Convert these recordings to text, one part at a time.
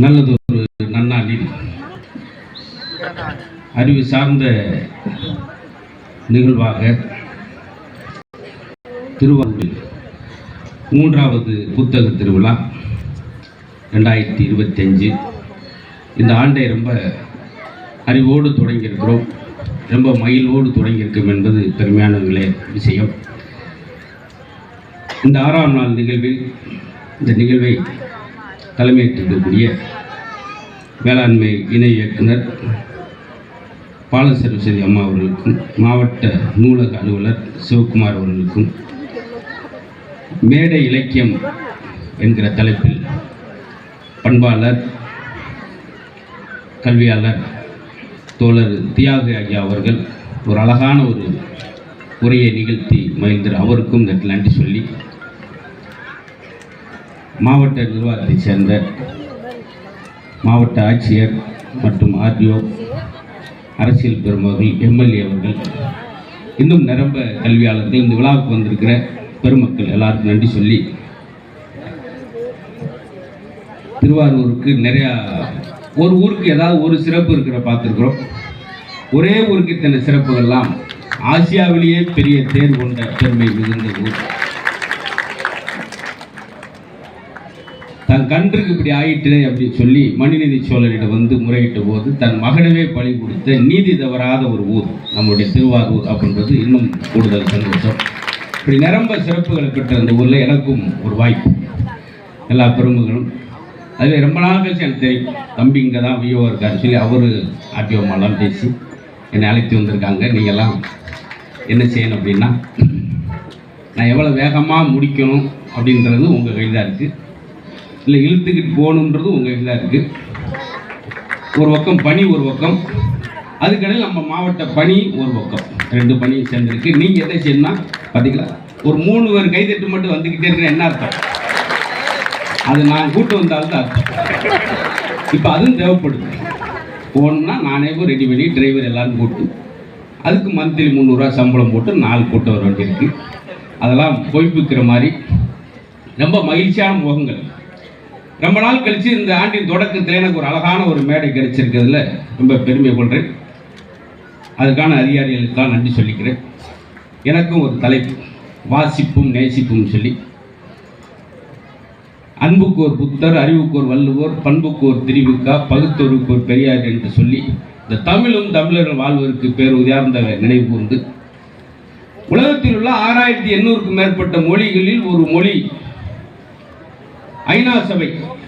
நல்லதொரு நன்னாளில் அறிவு சார்ந்த நிகழ்வாக திருவாரூரில் 3வது புத்தக திருவிழா 2025 இந்த ஆண்டை ரொம்ப அறிவோடு தொடங்கியிருக்கிறோம். ரொம்ப மகிழ்வோடு தொடங்கியிருக்கும் என்பது பெருமையான விஷயம். இந்த 6ஆம் நாள் நிகழ்வில் இந்த நிகழ்வை தலைமையேற்றிருக்கக்கூடிய வேளாண்மை இணை இயக்குனர் பாலசரஸ்வதி அம்மா அவர்களுக்கும், மாவட்ட நூலக அலுவலர் சிவகுமார் அவர்களுக்கும், மேடை இலக்கியம் என்கிற தலைப்பில் பண்பாளர் கல்வியாளர் தோழர் தியாக ஐயா அவர்கள் ஒரு அழகான ஒரு உரையை நிகழ்த்தி மகிழ்ந்தார். அவருக்கும் நன்றி சொல்லி, மாவட்ட நிர்வாகத்தை சேர்ந்த மாவட்ட ஆட்சியர் மற்றும் ஆர்டிஓ, அரசியல் பெருமக்கள், எம்எல்ஏ அவர்கள், இன்னும் நிரம்ப கல்வியாளர்கள், இந்த விழாவுக்கு வந்திருக்கிற பெருமக்கள் எல்லாருக்கும் நன்றி சொல்லி, திருவாரூருக்கு நிறையா ஒரு ஊருக்கு ஏதாவது ஒரு சிறப்பு இருக்கிற பார்த்துருக்குறோம். ஒரே ஊருக்கு இத்தனை சிறப்புகள்லாம் ஆசியாவிலேயே பெரிய தேர் கொண்ட பெருமை மிகுந்த ஊர். தன் கன்றுக்கு இப்படி ஆயிட்டு அப்படின்னு சொல்லி மனுநீதி சோழரிடம் வந்து முறையிட்ட போது தன் மகனவே பலி கொடுத்த நீதி தவறாத ஒரு ஊர் நம்முடைய திருவாரூர் அப்படின்றது இன்னும் கூடுதல் சந்தோஷம். இப்படி நிரம்ப சிறப்புகளை பெற்ற அந்த ஊரில் எனக்கும் ஒரு வாய்ப்பு, எல்லா பெருமைகளும். அதில் ரொம்ப நாள் கழிச்சு எனக்கு தெரியும், தம்பி இங்கே தான் விஓ இருக்காருன்னு சொல்லி அவர் ஆர்டிஓமாலாம் பேசி என்னை அழைத்து வந்திருக்காங்க. நீங்கள்லாம் என்ன செய்யணும் அப்படின்னா, நான் எவ்வளோ வேகமாக முடிக்கணும் அப்படின்றது உங்கள் கையில் தான் இருக்குது, இல்லை இழுத்துக்கிட்டு போகணுன்றது உங்கள் கையில் தான் இருக்குது. ஒரு பக்கம் பணி, ஒரு பக்கம் அதுக்கடையில் நம்ம மாவட்ட பணி ஒரு பக்கம், 2 பணியும் சேர்ந்துருக்கு. நீங்கள் எதை செய்யணும்னா பார்த்தீங்களா, ஒரு 3 பேர் கைதட்டு மட்டும் வந்துக்கிட்டே இருக்கிற என்ன அர்த்தம்? அது நான் கூட்டு வந்தால்தான் அர்த்தம். இப்போ அதுவும் தேவைப்படுது. போகணுன்னா நானே ரெடி பண்ணி டிரைவர் எல்லோரும் கூட்டு, அதுக்கு மந்த்லி 300 ரூபா சம்பளம் போட்டு 4 கூட்டம் வர வேண்டியிருக்கு. அதெல்லாம் பொய்ப்பிக்கிற மாதிரி ரொம்ப மகிழ்ச்சியான முகங்கள். ரொம்ப நாள் கழித்து இந்த ஆண்டின் தொடக்கத்தில் எனக்கு ஒரு அழகான ஒரு மேடை கிடைச்சிருக்கிறதுல ரொம்ப பெருமை கொள்கிறேன். அதுக்கான அதிகாரிகளுக்கெல்லாம் நன்றி சொல்லிக்கிறேன். எனக்கும் ஒரு தலைப்பு, வாசிப்பும் நேசிப்பும் சொல்லி, அன்புக்கு ஒரு புத்தர், அறிவுக்கு ஒரு வள்ளுவர், பண்புக்கு ஒரு திருவிக்கா, பகுத்தொருக்கு ஒரு பெரியார் என்று சொல்லி இந்த தமிழும் தமிழர்கள் வாழ்வதற்கு பேர் உயர்ந்த நினைவு கூர்ந்து, உலகத்தில் உள்ள 6800க்கும் மேற்பட்ட மொழிகளில் ஒரு மொழி ஐநா சபை,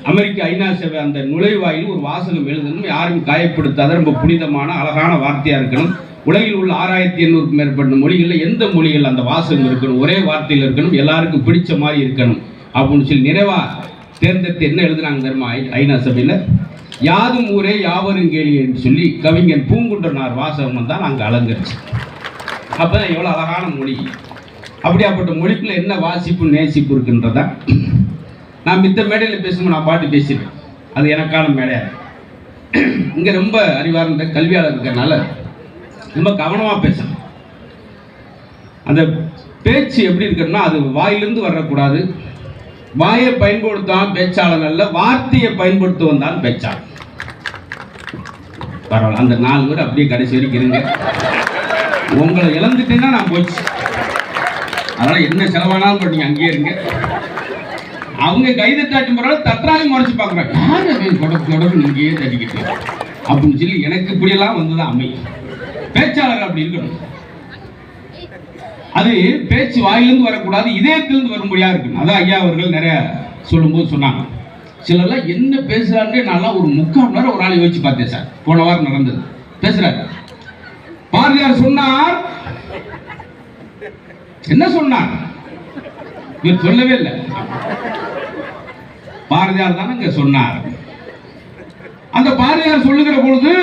அமெரிக்க ஐநா சபை அந்த நுழைவாயில் ஒரு வாசகம் எழுதணும், யாரும் காயப்படுத்தாத ரொம்ப புனிதமான அழகான வார்த்தையாக இருக்கணும். உலகில் உள்ள 6800க்கும் மேற்பட்ட மொழிகளில் எந்த மொழிகள் அந்த வாசகம் இருக்கணும், ஒரே வார்த்தையில் இருக்கணும், எல்லாருக்கும் பிடிச்ச மாதிரி இருக்கணும் அப்படின்னு சொல்லி நிறைவாக தேர்ந்தெடுத்து என்ன எழுதுனாங்க தெரியுமா? ஐநா சபையில் யாதும் ஊரே யாவரும் கேளி என்று சொல்லி கவிஞன் பூங்குன்றனார் வாசகம் தான் அங்கே அலங்கரிச்சு. அப்போ எவ்வளோ அழகான மொழி. அப்படியாப்பட்ட மொழிக்குள்ள என்ன வாசிப்பு நேசிப்பு இருக்குன்றதா நான் மித்த மேடையில் பேசும்போது நான் பாட்டு பேசிடுவேன். அது எனக்கான மேடையாக. இங்கே ரொம்ப அறிவார்ந்த கல்வியாளர் இருக்கிறதுனால ரொம்ப கவனமாக பேசணும். அந்த பேச்சு எப்படி இருக்குன்னா, அது வாயிலிருந்து வரக்கூடாது. வாயை பயன்படுத்துவான் பேச்சாளர் அல்ல, வார்த்தையை பயன்படுத்துவன் தான் பேச்சாளர். பரவாயில்ல, அந்த 4 பேர் அப்படியே கடைசி வரைக்கும் இருங்க. உங்களை இழந்துட்டேன்னா நான் போச்சு. அதனால் என்ன செலவானாலும் பண்ணீங்க, அங்கேயே இருங்க. அவங்க கைதட்டாட்டும் பரவாயில்ல, தற்றாலையும் முறைச்சு பார்க்குறாங்க, யார் தொடர்பு இங்கேயே தட்டிக்கிட்டு அப்படின்னு சொல்லி எனக்கு இப்படியெல்லாம் வந்துதான் அமையும். பேச்சாளர் அப்படி இருக்கணும். அது பேச்சு வாயிலிருந்து வரக்கூடாது, இதயத்திலிருந்து வரும்படியாக இருக்கணும். அதான் ஐயா அவர்கள் நிறைய சொல்லும்போது சொன்னாங்க. சிலர்லாம் என்ன பேசுறாருன்னு நல்லா ஒரு 3/4 மணி நேரம் ஒரு ஆளை யோசிச்சு பார்த்தேன் சார். போன வாரம் நடந்தது. பேசுறாரு, பாரதியார் சொன்னார், என்ன சொன்னார்? இவர் சொல்லவே இல்லை. பாரதியார் தானே இங்க சொன்னார். அந்த பாரதியார் சொல்லுகிற பொழுது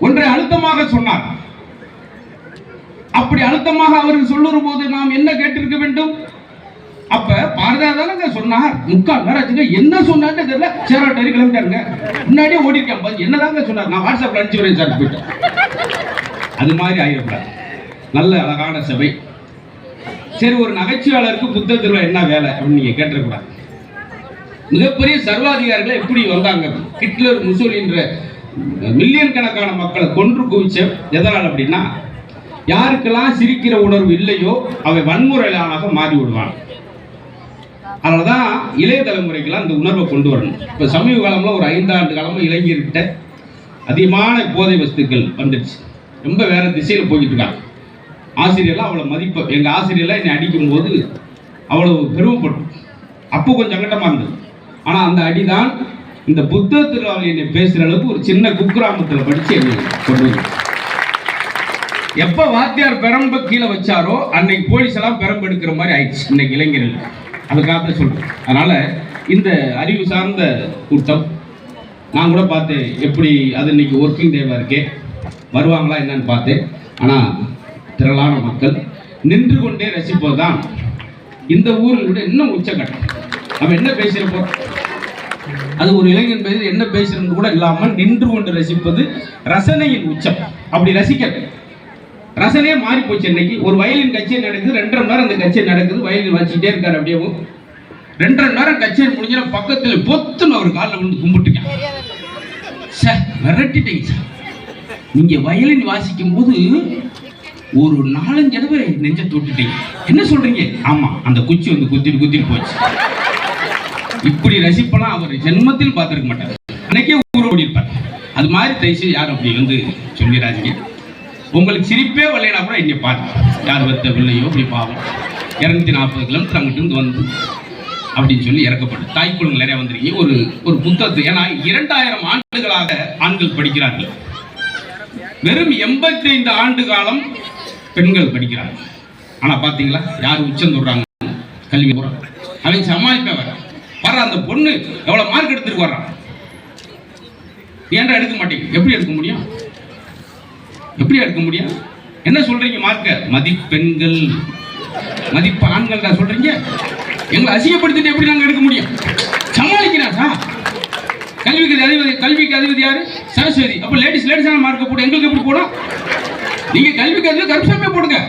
ஒன்றை அழுத்தமாக சொன்னார். அப்படி அழுத்தமாக அவருக்கு சொல்லுற போது நாம் என்ன கேட்டிருக்க வேண்டும்? அப்ப பாரதியார் தானே சொன்னார். 3/4 நேரம் என்ன சொன்னார்னு தெரியல. சேராட்டரி கிளம்பிட்டாருங்க, முன்னாடியே ஓடிருக்கேன். என்னதாங்க சொன்னார்? நான் வாட்ஸ்அப்ல அனுப்பிச்சு வரேன் சார் போயிட்டேன். அது மாதிரி ஆகிடக்கூடாது. நல்ல அழகான சபை. சரி, ஒரு நகைச்சுவாளருக்கு புத்தக திருவிழா என்ன வேலை அப்படின்னு நீங்க கேட்டிருக்கூடாது. மிகப்பெரிய சர்வாதிகாரிகளை எப்படி வந்தாங்க. ஹிட்லர், முசோலின்ற மில்லியன் கணக்கான மக்களை கொன்று குவிச்ச எதனால் அப்படின்னா, யாருக்கெல்லாம் சிரிக்கிற உணர்வு இல்லையோ அவை வன்முறையாளாக மாறி விடுவான். அதனாலதான் இளைய தலைமுறைக்கெல்லாம் இந்த உணர்வை கொண்டு வரணும். இப்ப சமீப காலம்ல ஒரு 5 ஆண்டு காலமா இளைஞர்கிட்ட அதிகமான போதை வஸ்துக்கள் வந்துடுச்சு. ரொம்ப வேற திசையில போய்கிட்டு இருக்காங்க. ஆசிரியர்லாம் அவ்வளோ மதிப்பு. எங்கள் ஆசிரியர்லாம் என்னை அடிக்கும் போது அவ்வளோ பெருமைப்பட்டோம். அப்போ கொஞ்சம் சங்கடமாக இருந்தது. ஆனால் அந்த அடிதான் இந்த புத்த திருவிழாவில் என்னை பேசுகிற அளவுக்கு ஒரு சின்ன குக்கிராமத்தில் படித்து என்னை கொண்டு வந்து, எப்போ வாத்தியார் பெரம்பு கீழே வச்சாரோ அன்னைக்கு போலீஸ் எல்லாம் பெரம்பு எடுக்கிற மாதிரி ஆயிடுச்சு இன்னைக்கு இளைஞர்கள். அதுக்காக சொல்கிறேன். அதனால் இந்த அறிவு சார்ந்த கூட்டம் நான் கூட பார்த்தேன், எப்படி அது இன்னைக்கு ஒர்க்கிங் டேவாக இருக்கே, வருவாங்களா என்னன்னு பார்த்தேன். ஆனால் திரளான மக்கள் நின்று கொண்டே ரசிப்பதுதான் இந்த ஊரில் விட இன்னும் உச்சக்கட்டம். நம்ம என்ன பேசுகிறப்போ அது ஒரு இளைஞன் பேசி என்ன பேசுறது கூட இல்லாமல் நின்று கொண்டு ரசிப்பது ரசனையின் உச்சம். அப்படி ரசிக்க ரசனையே மாறி போச்சு. இன்னைக்கு ஒரு வயலின் கச்சேரி நடக்குது, 2.5 மணி நேரம் அந்த கச்சேரி நடக்குது, வயலின் வச்சுக்கிட்டே இருக்காரு. அப்படியே 2.5 மணி நேரம் கச்சேரி முடிஞ்சா பக்கத்தில் பொத்துன்னு ஒரு காலில் வந்து கும்பிட்டுட்டேன். சார் மிரட்டிட்டீங்க சார், நீங்க வயலின் வாசிக்கும் போது ஒரு 4-5 தடவை நெஞ்ச தொட்டுட்டீங்க. என்ன சொல்றீங்க? ஆமா, அந்த குச்சி வந்து குத்திட்டு போச்சு. இப்படி ரசிப்பெல்லாம் அவர் ஜென்மத்தில் பார்த்திருக்க மாட்டார். அன்னைக்கே ஊர் ஓடி இருப்பார். அது மாதிரி தயவுசெய்து யாரும் அப்படி வந்து சொல்லிடாதீங்க. உங்களுக்கு சிரிப்பே வரலைனா கூட இங்கே பார்த்து யார் வத்த பிள்ளையோ அப்படி பாவம் 240 கிலோமீட்டர் அங்கிட்டு இருந்து வந்து அப்படின்னு சொல்லி இறக்கப்பட்டு தாய்க்குழுங்கள் நிறைய வந்துருக்கீங்க. ஒரு புத்தகத்தை, ஏன்னா 2000 ஆண்டுகளாக ஆண்கள் படிக்கிறார்கள், வெறும் 85 ஆண்டு காலம் பெண்கள் படிக்கிறாங்க. ஆனா பாத்தீங்களா யார் உச்சம் தொடுறாங்க? கல்வி போறாங்க. அவங்க சமாளிப்ப வர அந்த பொண்ணு எவ்வளவு மார்க் எடுத்துட்டு வர்றான், ஏன்டா எடுக்க மாட்டீங்க? எப்படி எடுக்க முடியும்? எப்படி எடுக்க முடியும்? என்ன சொல்றீங்க? மார்க்க மதிப்பெண்கள் மதிப்பு ஆண்கள் தான் சொல்றீங்க. எங்களை அசிங்கப்படுத்திட்டு எப்படி நாங்க எடுக்க முடியும்? சமாளிக்கிறா சார். கல்விக்கு அதிபதி யாரு? சரஸ்வதி. அப்ப லேடிஸான மார்க்க போட்டு எங்களுக்கு எப்படி போடும்? நீங்க கல்விக்கு அதிபதி கருப்சாமே போடுங்க.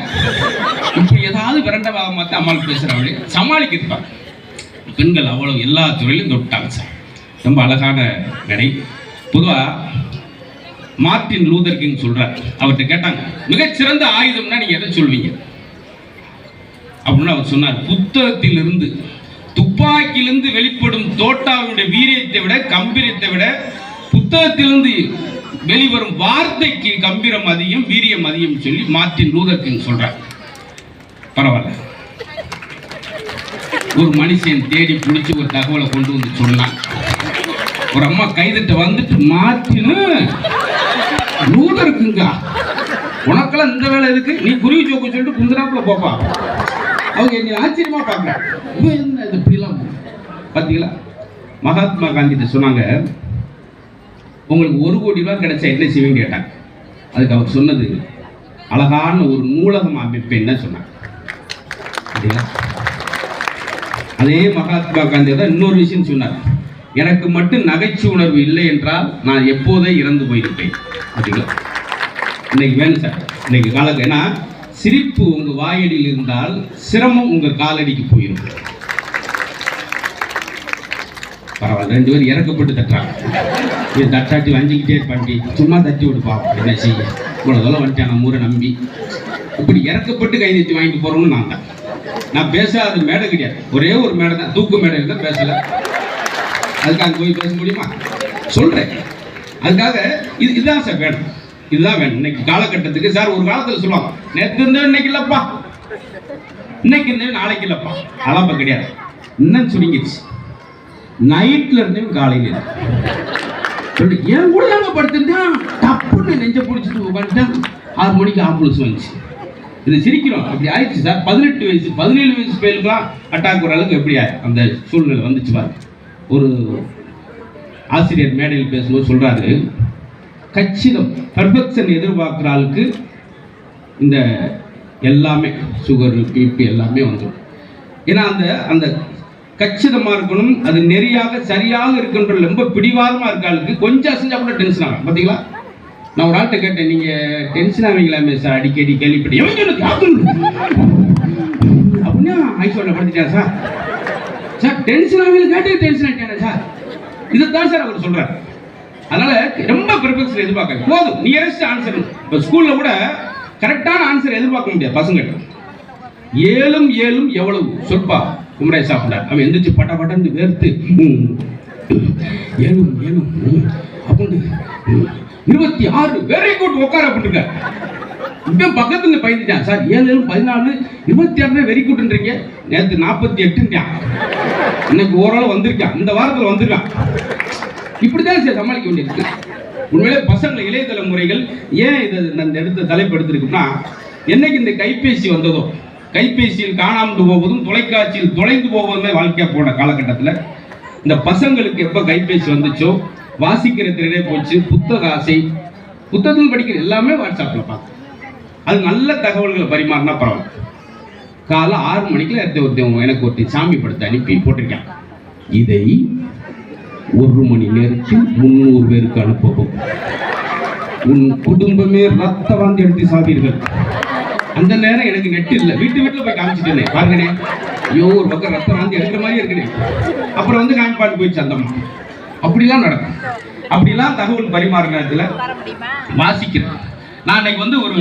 இப்படி ஏதாவது விரண்டவாக மாத்த அம்மாளுக்கு பேசுறாங்களே, சமாளிக்கிருப்பாங்க. பெண்கள் அவ்வளவு எல்லா துறையிலும் தொட்டாங்க சார். ரொம்ப அழகான நடை. பொதுவா மார்ட்டின் லூதர் கிங் சொல்றார், அவர்கிட்ட கேட்டாங்க மிகச்சிறந்த ஆயுதம்னா நீங்க எதை சொல்வீங்க அப்படின்னு. அவர் சொன்னார், புத்தகத்திலிருந்து துப்பாக்கியிலிருந்து வெளிப்படும் தோட்டாவுடைய வீரியத்தை விட கம்பீரத்தை விட புத்தகத்திலிருந்து வெளிவரும் வார்த்தைக்கு கம்பீரம் அதிகம், வீரியம் அதிகம் சொல்லி மார்ட்டின் லூதர் கிங் சொல்றார். பரவாயில்ல, ஒரு மனுஷன் தேடி பிடிச்சி ஒரு தகவலை கொண்டு வந்து சொன்னான். ஒரு அம்மா கைதிட்ட வந்துட்டு, மார்ட்டின் லூதர் கிங்கா, உனக்கெல்லாம் இந்த வேலை எதுக்கு? நீ குருவி ஜோக்கு சொல்லிட்டு குந்தராப்புல போப்பா. அவங்க என்ன ஆச்சரியமா பார்க்குறாங்க. என்ன இது இப்படிலாம் பார்த்தீங்களா? மகாத்மா காந்தி சொன்னாங்க, உங்களுக்கு 1 கோடி ரூபாய் கிடைச்சா என்ன செய்வீங்க கேட்டாங்க. அதுக்கு அவர் சொன்னது, அழகான ஒரு நூலகம் அமைப்பேன்னு சொன்னாங்க. அதே மகாத்மா காந்தி தான் இன்னொரு விஷயம் சொன்னார், எனக்கு மட்டும் நகைச்சுவை உணர்வு இல்லை என்றால் நான் எப்போதே இறந்து போயிருப்பேன். பார்த்தீங்களா? இன்னைக்கு வேணும் சார், இன்னைக்கு காலக்கு. ஏன்னா சிரிப்பு உங்க வாயடியில் இருந்தால் சிரமம் உங்க காலடிக்கு போயிடும். பரவாயில்ல, 2 பேரும் இறக்கப்பட்டு தட்டுறாங்க. இது தட்டாட்டி வஞ்சிக்கிட்டே பண்ணி சும்மா தட்டி விடுப்பா, என்ன செய்ய, இவ்வளோ தூரம் வந்துட்டேன் நம்ம ஊரை நம்பி. இப்படி இறக்கப்பட்டு கைதட்டி வாங்கிட்டு போறோம்னு நான் தான். நான் பேசாத மேடை கிடையாது, ஒரே ஒரு மேடை தான், தூக்கு மேடை இருந்தால் பேசல. அதுக்காக போய் பேச முடியுமா? சொல்றேன். அதுக்காக இதுதான் சார் வேணும், இதுதான் வேணும் இன்னைக்கு காலகட்டத்துக்கு. சார் ஒரு காலத்தில் சொல்லுவாங்க, நேற்று இருந்தே இன்னைக்கு இல்லப்பா, இன்னைக்கு இருந்தே நாளைக்கு இல்லப்பா. அதெல்லாம் கிடையாது. இன்னும் சுருங்கிடுச்சு. நைட்ல இருந்தே காலையில என் கூட தாங்க படுத்துட்டேன், தப்புன்னு நெஞ்ச பிடிச்சிட்டு உட்காந்துட்டேன். 6 மணிக்கு ஆம்புலன்ஸ் வந்துச்சு. இது சிரிக்கிறோம், அப்படி ஆயிடுச்சு சார். 18 வயசு 17 வயசு பேருக்குலாம் அட்டாக் வர அளவுக்கு எப்படி அந்த சூழ்நிலை வந்துச்சு பாரு. ஒரு ஆசிரியர் மேடையில் பேசும்போது சொல்றாரு, கச்சிதம் பெர்ஃபெக்ஷன் எதிர்பார்க்குற ஆளுக்கு இந்த எல்லாமே சுகர் பிபி எல்லாமே வந்துடும். ஏன்னா அந்த கச்சிதமாக இருக்கணும், அது நெறியாக சரியாக இருக்குன்ற ரொம்ப பிடிவாதமாக இருக்க ஆளுக்கு கொஞ்சம் அசைஞ்சா கூட டென்ஷன் ஆகும். பார்த்தீங்களா? நான் ஒரு ஆள்கிட்ட கேட்டேன், நீங்கள் டென்ஷன் ஆவீங்களாமே சார் அடிக்கடி கேள்விப்பட்டேன் அப்படின்னா ஐசோல படுத்திட்டேன் சார். சார் டென்ஷன் ஆகல கேட்டு டென்ஷன் ஆயிட்டேன் சார். இதுதான் சார் அவர் சொல்றாரு. அதனால ரொம்ப பெர்ஃபெக்ஷன் எதிர்பார்க்க போதும். Nearest answer. இப்போ ஸ்கூல்ல கூட கரெக்டான ஆன்சர் எதிர்பார்க்க முடியாது பசங்க. 7 7 எவ்வளவு சொல்பா குமரேஷ் சாப்பிட்டார். அவன் எந்திரிச்சு பட்ட பட்டன்னு வேர்த்து 7 7 அப்படின்னு 26 வெரி குட் உட்கார அப்படிங்க. இப்போ பக்கத்துல பயந்துட்டான் சார். 7 7 14 26 வெரி குட்ன்றீங்க. நேற்று 48 இன்னைக்கு ஓரளவு வந்திருக்கான். இந்த வாரத்தில் வந்திருக்கான். இப்படிதான் சார் சமாளிக்க வேண்டியிருக்கு. உண்மையிலே பசங்களை இளைய தலைமுறைகள் ஏன் இதை இந்த எடுத்த தலைப்பு எடுத்திருக்குன்னா, என்னைக்கு இந்த கைபேசி வந்ததோ, கைபேசியில் காணாமல் போவதும் தொலைக்காட்சியில் தொலைந்து போவதுமே வாழ்க்கையா போன காலகட்டத்தில் இந்த பசங்களுக்கு எப்போ கைபேசி வந்துச்சோ வாசிக்கிற திறனே போச்சு. புத்தக ஆசை, புத்தகத்தில் படிக்கிற எல்லாமே வாட்ஸ்அப்பில் பார்த்து அது நல்ல தகவல்களை பரிமாறினா பரவாயில்ல. காலை 6 மணிக்கு எனக்கு ஒருத்தி சாமி படத்தை அனுப்பி போட்டிருக்கேன். இதை 1 மணி நேரத்தில் 300 பேருக்கு அனுப்பவும். உன் குடும்பமே ரத்த வாந்தி எடுத்து சாவீர்கள். அந்த நேரம் எனக்கு நெட் இல்லை. வீட்டுல போய் காமிச்சிட்டேனே பாருங்கண்ணே. ஐயோ ஒரு பக்கம் ரத்த வாந்தி எடுக்கிற மாதிரி இருக்குனே. அப்புறம் வந்து காமிப்பாட்டு போயிடுச்சு அந்த அம்மா. அப்படிலாம் நடக்கும். அப்படிலாம் தகவல் பரிமாறுறதுல வாசிக்கிறேன். நான் இன்னைக்கு வந்து ஒரு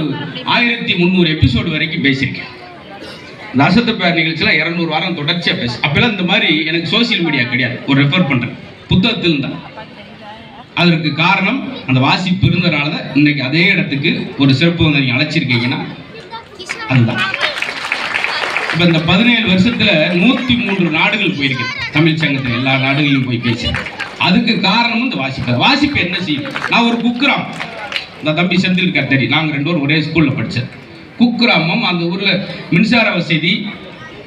1300 எபிசோடு வரைக்கும் பேசியிருக்கேன். இந்த அசத்து பேர் நிகழ்ச்சியில் 200 வாரம் தொடர்ச்சியாக பேச. அப்பெல்லாம் இந்த மாதிரி எனக்கு சோசியல் மீடியா கிடையாது. ஒரு ரெஃபர் பண்ணுறேன் புத்தகத்தில் தான். அதற்கு காரணம் அந்த வாசிப்பு இருந்ததுனால தான் இன்னைக்கு அதே இடத்துக்கு ஒரு சிறப்பு வந்து நீங்கள் அழைச்சிருக்கீங்கன்னா அதுதான். இப்போ இந்த 17 வருஷத்தில் 103 நாடுகள் போயிருக்கு. தமிழ் சங்கத்தில் எல்லா நாடுகளையும் போய் பேசி. அதுக்கு காரணமும் இந்த வாசிப்பு. வாசிப்பு என்ன செய்யும்? நான் ஒரு குக்கிராம், இந்த தம்பி செந்தில் கத்தரி, நாங்கள் 2 பேரும் ஒரே ஸ்கூலில் படித்தேன். குக்கிராமம், அந்த ஊரில் மின்சார வசதி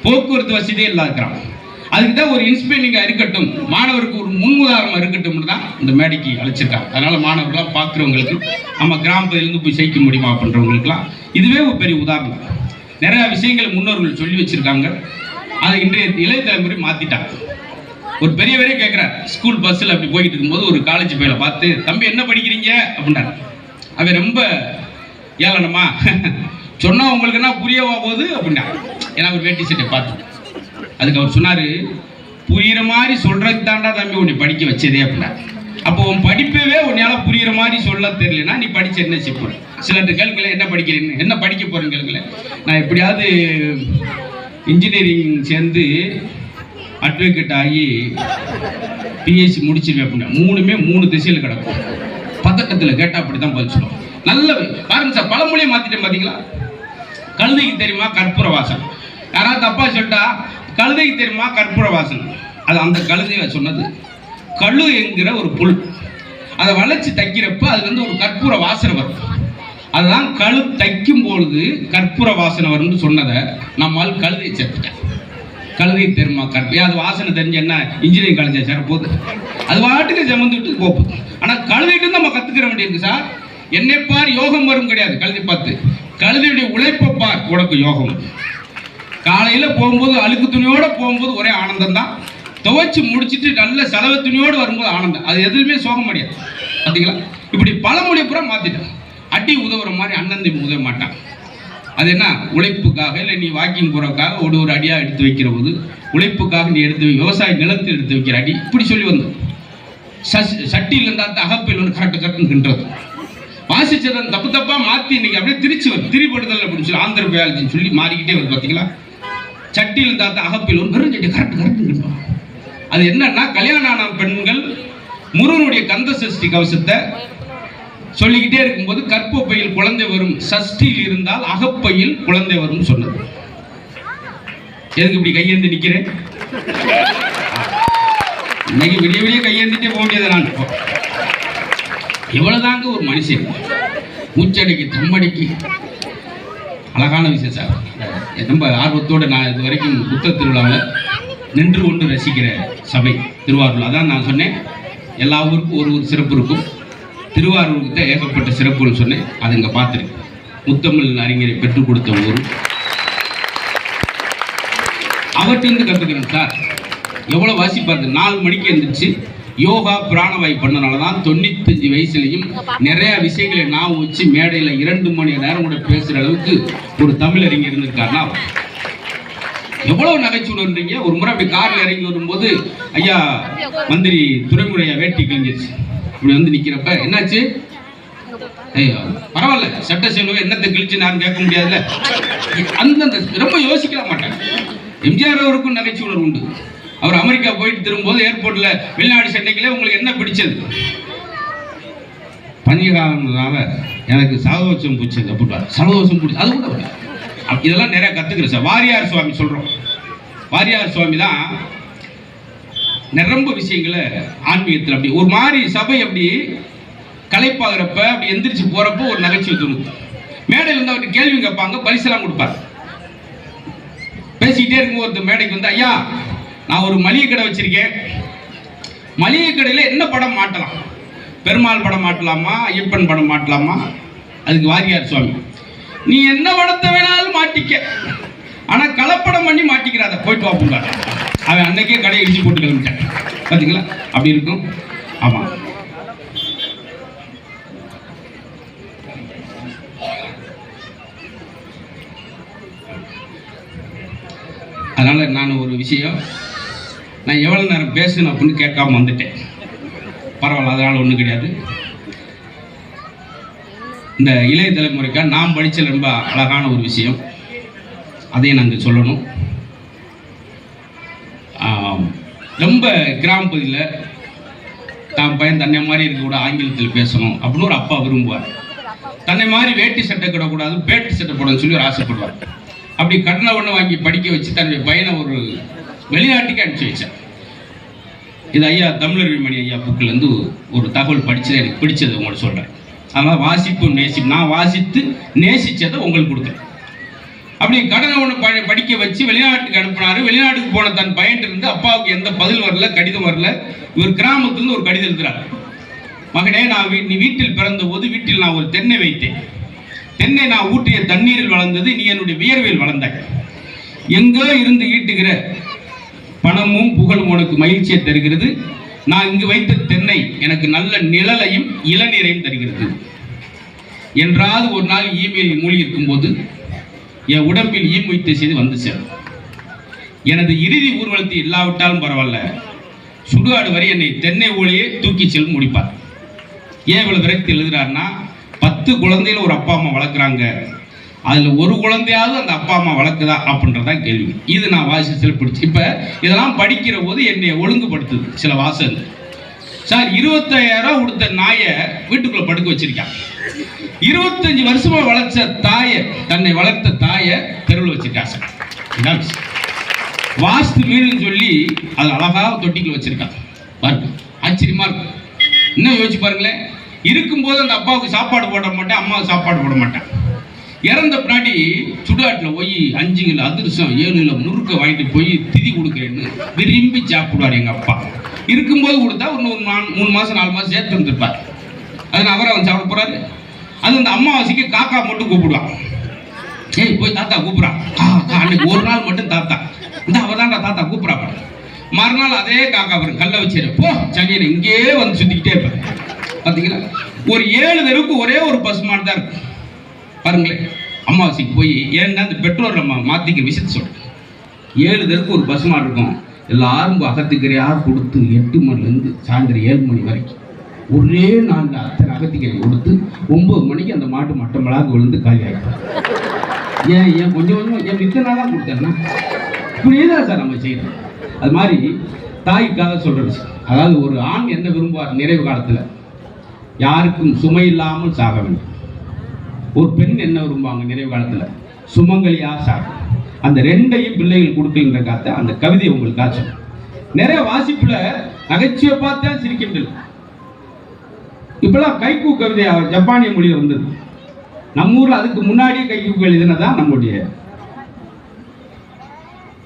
போக்குவரத்து வசதியே இல்லாத கிராமம். அதுக்கு தான் ஒரு இன்ஸ்பைரிங்காக இருக்கட்டும், மாணவருக்கு ஒரு முன்னுதாரணமாக இருக்கட்டும்னு தான் இந்த மேடைக்கு அழைச்சிருக்காங்க. அதனால் மாணவர்களாக பார்க்குறவங்களுக்கு நம்ம கிராமத்திலேருந்து போய் ஜெயிக்க முடியுமா அப்படின்றவங்களுக்குலாம் இதுவே ஒரு பெரிய உதாரணம். நிறையா விஷயங்களை முன்னோர்கள் சொல்லி வச்சுருக்காங்க. அதை இன்றைய இளைய தலைமுறை மாற்றிட்டாங்க. ஒரு பெரியவரே கேட்குறார், ஸ்கூல் பஸ்ஸில் அப்படி போயிட்டு இருக்கும்போது ஒரு காலேஜ் பையில பார்த்து, தம்பி என்ன படிக்கிறீங்க அப்படின்னாரு. அவன் ரொம்ப ஏளனமா சொன்னால் உங்களுக்கு என்ன புரியவா போகுது அப்படின்னா, ஏன்னா அவர் வேட்டி சட்டை பார்த்து. அதுக்கு அவர் சொன்னார், புரிகிற மாதிரி சொல்கிறதுக்கு தாண்டா தம்பி உன்னை படிக்க வச்சதே அப்படின்னா. அப்போ உன் படிப்பவே உன்னால் புரிகிற மாதிரி சொல்ல தெரியலன்னா நீ படிச்சு என்ன செய்ய போகிற? சிலர் கேளுங்களேன், என்ன படிக்கிறீங்க, என்ன படிக்க போகிறேன்னு கேளுங்களேன். நான் எப்படியாவது இன்ஜினியரிங் சேர்ந்து அட்வொகேட் ஆகி பிஎஸ்சி முடிச்சிருவேன் அப்படின்னா 3 திசையில் கிடக்கும். பதட்டத்தில் கேட்டால் அப்படி தான் பதில் சொல்லுவோம். நல்ல பாருங்க சார், பழமொழியை மாற்றிட்டேன் பார்த்தீங்களா? கழுதைக்கு தெரியுமா கற்பூர வாசன்? யாராவது தப்பா சொல்லிட்டா, கழுதைக்கு தெரியுமா கற்பூர வாசன்? அது அந்த கழுதையை சொன்னது. கழு என்கிற ஒரு புல், அதை வளைச்சி தைக்கிறப்ப அதுல இருந்து ஒரு கற்பூர வாசனை வரும். அதுதான் கழு தைக்கும் பொழுது கற்பூர வாசனை வரும்னு சொன்னதை நம்மால் கழுதையை சேர்த்துட்டேன். கழுதை தெரியுமா கற்பூர, அது வாசனை தெரிஞ்சு என்ன இன்ஜினியரிங் காலேஜ் சேர போகுது? அது வாட்டுக்கு ஜமந்துட்டு போகுது. ஆனால் கழுதைட்டு நம்ம கற்றுக்கிற வேண்டியிருக்கு சார். என்னை பார் யோகம் வரும் கிடையாது. கழுதை பார்த்து, கழுதையுடைய உழைப்பை பார் உனக்கு யோகம். காலையில் போகும்போது அழுக்கு துணியோடு போகும்போது ஒரே ஆனந்தம் தான். துவைச்சு முடிச்சுட்டு நல்ல செலவு துணியோடு வரும்போது ஆனந்தம். அது எதுவுமே சோகம் கிடையாது. பார்த்தீங்களா? இப்படி பழமொழி பூரா மாற்றிட்டேன். அடி உதவுற மாதிரி அண்ணன் தம்பி உதவ மாட்டான். அது என்ன, உழைப்புக்காக இல்லை நீ வாக்கிங் போகிறதுக்காக ஒரு அடியாக எடுத்து வைக்கிற போது, உழைப்புக்காக நீ எடுத்து விவசாய நிலத்தில் எடுத்து வைக்கிற அடி, இப்படி சொல்லி வந்து சட்டியில் இருந்தால் அகப்பில் வந்து கரெக்டுன்றது வாசிச்சதன் தப்பு தப்பாக மாற்றி இன்னைக்கு அப்படியே திருச்சி வரும். திரிபடுதல் அப்படின்னு சொல்லி ஆந்திர பயாலஜின்னு சொல்லி மாறிக்கிட்டே வருது. பார்த்தீங்களா? சட்டியில் இருந்தால் அகப்பில் வந்து வெறும் சட்டி கரெக்டு. அது என்னன்னா, கல்யாணம் ஆன பெண்கள் முருகனுடைய கந்த சஷ்டி கவசத்தை சொல்லிக்கிட்டே இருக்கும்போது கற்பப்பையில் குழந்தை வரும், சஷ்டியில் இருந்தால் அகப்பையில் குழந்தை வரும் சொன்னது. எதுக்கு இப்படி கையேந்தி நிற்கிறேன்? இன்னைக்கு விடிய விடிய கையேந்திட்டே போக முடியாது. நான் இவ்வளவுதாங்க ஒரு மனுஷன். மூச்சடைக்கு தம்மடிக்கு அழகான விஷயம் சார். ரொம்ப ஆர்வத்தோடு நான் இது வரைக்கும் புத்தக திருவிழாவில் நின்று கொண்டு ரசிக்கிற சபை திருவாரூர். அதான் நான் சொன்னேன், எல்லா ஊருக்கும் ஒரு சிறப்பு இருக்கும். திருவாரூருக்கு தான் ஏகப்பட்ட சிறப்புன்னு சொன்னேன். அது இங்கே பார்த்துருக்கு. முத்தமிழ் அறிஞரை பெற்றுக் கொடுத்த ஊர். அவற்றிலிருந்து கற்றுக்கிறேன் சார். எவ்வளோ வாசிப்பாரு. 4 மணிக்கு எழுந்திரிச்சு யோகா பிராணவாயு பண்ணனால தான் 95 வயசுலையும் நிறைய விஷயங்களை நான் வச்சு மேடையில் 2 மணி நேரம் கூட பேசுகிற அளவுக்கு ஒரு தமிழறிஞர் இருந்திருக்காருன்னா எவ்வளவு நகைச்சுவன்றீங்க. ஒரு முறை அப்படி கார்ல இறங்கி வரும்போது ஐயா மந்திரி துறைமுறையா வேட்டி கிழிஞ்சிருச்சு. இப்படி வந்து நிக்கிறப்ப என்னாச்சு, ஐயா பரவாயில்ல சட்ட செலவு என்னத்தை கிழிச்சு நான் கேட்க முடியாதுல்ல. அந்த ரொம்ப யோசிக்கலாம் மாட்டேன். எம்ஜிஆர் அவருக்கும் நகைச்சுவை உண்டு. அவர் அமெரிக்கா போயிட்டு திரும்பும்போது ஏர்போர்ட்ல வெளிநாடு சென்னைக்குள்ளே உங்களுக்கு என்ன பிடிச்சது? பஞ்சகாலம்னால எனக்கு சலதோஷம் பிடிச்சது அப்படின்றார். சலதோஷம் பிடிச்சது அது கூட இதெல்லாம் நிறைய கத்துக்கிறேன் சார். வாரியார் சுவாமி சொல்றோம். வாரியார் சுவாமி தான் நிரம்ப விஷயங்களை ஆன்மீகத்தில் அப்படி ஒரு மாதிரி சபை அப்படி களைப்பாகிறப்ப அப்படி எந்திரிச்சு போறப்போ ஒரு நகைச்சுவை தோணுது. மேடையில் வந்து அவருக்கு கேள்வி கேட்பாங்க, பரிசெல்லாம் கொடுப்பார். பேசிக்கிட்டே இருக்கும்போது ஒருத்தர் மேடைக்கு வந்து, ஐயா நான் ஒரு மளிகை கடை வச்சிருக்கேன், மளிகை கடையில் என்ன படம் மாட்டலாம்? பெருமாள் படம் மாட்டலாமா, ஐயப்பன் படம் மாட்டலாமா? அதுக்கு வாரியார் சுவாமி, நீ என்ன படத்தை வேணாலும் மாட்டிக்க, ஆனா கலப்படம் பண்ணி மாட்டிக்கிறாத, போயிட்டு வாப்புண்டாரு. அவன் அன்னைக்கே கடையை இடிச்சு போட்டு கிளம்பிட்டான். பார்த்தீங்களா அப்படி இருக்கும். ஆமா, அதனால நான் ஒரு விஷயம், நான் எவ்வளவு நேரம் பேசணும் அப்படின்னு கேட்காம வந்துட்டேன். பரவாயில்ல, அதனால ஒன்றும் கிடையாது. இந்த இளைய தலைமுறைக்காக நாம் படித்த ரொம்ப அழகான ஒரு விஷயம், அதையும் நாங்கள் சொல்லணும். ரொம்ப கிராம பகுதியில் தான் பையன் தன்னை மாதிரி இருக்கக்கூட ஆங்கிலத்தில் பேசணும் அப்படின்னு ஒரு அப்பா விரும்புவார். தன்னை மாதிரி வேட்டி சட்டை கிடக்கூடாது, பேட்டு சட்டை போடணும்னு சொல்லி ஒரு ஆசைப்படுவார். அப்படி கடனை ஒன்று வாங்கி படிக்க வச்சு தன்னுடைய பையனை ஒரு வெளிநாட்டுக்கு அனுப்பிச்சி வச்சார். இது ஐயா தமிழறிமணி ஐயா புக்கிலேருந்து ஒரு தகவல் படித்தது எனக்கு பிடிச்சது உங்களுக்கு சொல்கிறேன். அதனால் வாசிப்பு நேசிப்பு, நான் வாசித்து நேசித்ததை உங்களுக்கு கொடுக்குறேன். அப்படி கடனை ஒன்று படிக்க வச்சு வெளிநாட்டுக்கு அனுப்பினாரு. வெளிநாட்டுக்கு போன தன் பையன் இருந்து அப்பாவுக்கு எந்த பதில் வரல, கடிதம் வரல. இவர் கிராமத்துலேருந்து ஒரு கடிதம் எழுதுறார். மகனே, நீ வீட்டில் பிறந்த போது வீட்டில் நான் ஒரு தென்னை வைத்தேன். தென்னை நான் ஊற்றிய தண்ணீரில் வளர்ந்தது, நீ என்னுடைய வியர்வையில் வளர்ந்தாய். எங்கோ இருந்து ஈட்டுகிற பணமும் புகழும் உனக்கு மகிழ்ச்சியை தருகிறது. நான் இங்கு வைத்த தென்னை எனக்கு நல்ல நிழலையும் இளநீரையும் தருகிறது. என்றாவது ஒரு நாள் ஈமையில் மூழ்கி இருக்கும் போது என் உடம்பில் ஈமுய்த்த செய்து வந்து சேரும். எனது இறுதி ஊர்வலத்தை இல்லாவிட்டாலும் பரவாயில்ல, சுடுகாடு வரை என்னை தென்னை ஓலையே தூக்கி செல்லும் முடிப்பார். ஏன் இவ்வளவு விரக்தி எழுதுறாருன்னா, 10 குழந்தைகள் ஒரு அப்பா அம்மா வளர்க்குறாங்க, அதில் ஒரு குழந்தையாவது அந்த அப்பா அம்மா வளர்க்குதா அப்படின்றதான் கேள்வி. இது நான் வாசிச்சல் பிடிச்சி. இப்போ இதெல்லாம் படிக்கிற போது என்னை ஒழுங்குபடுத்துது சில வாசகங்கள். சார், 25,000 கொடுத்த நாயை வீட்டுக்குள்ளே படுக்க வச்சிருக்கான். 25 வருஷமா வளர்த்த தாயை, தன்னை வளர்த்த தாயை தெருவில் வச்சிருக்கா சார். இதான் வாஸ்து மீறுன்னு சொல்லி அது அழகாக தொட்டிக்குள்ள வச்சிருக்கான். பாருங்க, ஆச்சரியமா இருக்கும். இன்னும் யோசிச்சு பாருங்களேன். இருக்கும்போது அந்த அப்பாவுக்கு சாப்பாடு போட மாட்டேன், அம்மாவுக்கு சாப்பாடு போட மாட்டேன். இறந்த பின்னாடி சுடுகாட்டில் போய் 5 கிலோ அதிரசம் 7 கிலோ நுறுக்க வாங்கிட்டு போய் திதி கொடுக்குறேன்னு விரும்பி சாப்பிடுவார் எங்கள் அப்பா. இருக்கும்போது கொடுத்தா இன்னும் 3 மாதம் 4 மாதம் சேர்த்து வந்துருப்பார். அதனால் அவரை அவன் சாப்பிட போகிறாரு. அது அந்த அம்மாவாசைக்கு காக்கா மட்டும் கூப்பிடுவான். ஏய் போய் தாத்தா கூப்பிட்றான். அன்னைக்கு ஒரு நாள் மட்டும் தாத்தா இந்த அவ தான்டா தாத்தா கூப்பிட்றாப்ப. மறுநாள் அதே காக்கா வரும், கல்லை வச்சிரு போ சனியனை இங்கேயே வந்து சுற்றிக்கிட்டே இருப்பார். பார்த்தீங்களா, ஒரு 7 தெருவுக்கு ஒரே ஒரு பசுமாடு தான் இருக்கும். பாருங்களேன், அம்மாவாசைக்கு போய் ஏன்னா அந்த பெட்ரோல் நம்ம மாற்றிக்கிற விஷயத்த சொல்கிறேன். 7 தெருவுக்கு ஒரு பசுமாடு இருக்கும். எல்லாரும் அகத்திக்கரையாக கொடுத்து 8 மணிலேருந்து சாயந்தரம் 7 மணி வரைக்கும் ஒரே நாளில் அத்தனை அகத்திக்கரை கொடுத்து 9 மணிக்கு அந்த மாட்டு மட்டமலாக விழுந்து காலி ஆகிடும். ஏன் கொஞ்சம் கொஞ்சம் என் இத்தனை நாளாக கொடுத்தேன்னா இப்படியே தான் சார் நம்ம செய்யணும். அது மாதிரி தாய்க்காக சொல்கிற விஷயம். அதாவது ஒரு ஆண் என்ன விரும்புவார் நிறைவு காலத்தில், யாருக்கும் சுமை இல்லாமல் சாக வேண்டும். ஒரு பெண் என்ன விரும்புவாங்க நிறைவு காலத்தில், சுமங்கலியாக சாக. அந்த 2ஐயும் பிள்ளைகள் கொடுக்கலன்ற காத்த அந்த கவிதை உங்களுக்கு காட்சி. நிறைய வாசிப்புல நகைச்சுவை பார்த்தா சிரிக்கின்றது. இப்பெல்லாம் கைக்கூ கவிதை ஜப்பானிய மொழியில் வந்தது. நம்ம ஊர்ல அதுக்கு முன்னாடியே கைக்கூ எழுதினதான் நம்முடைய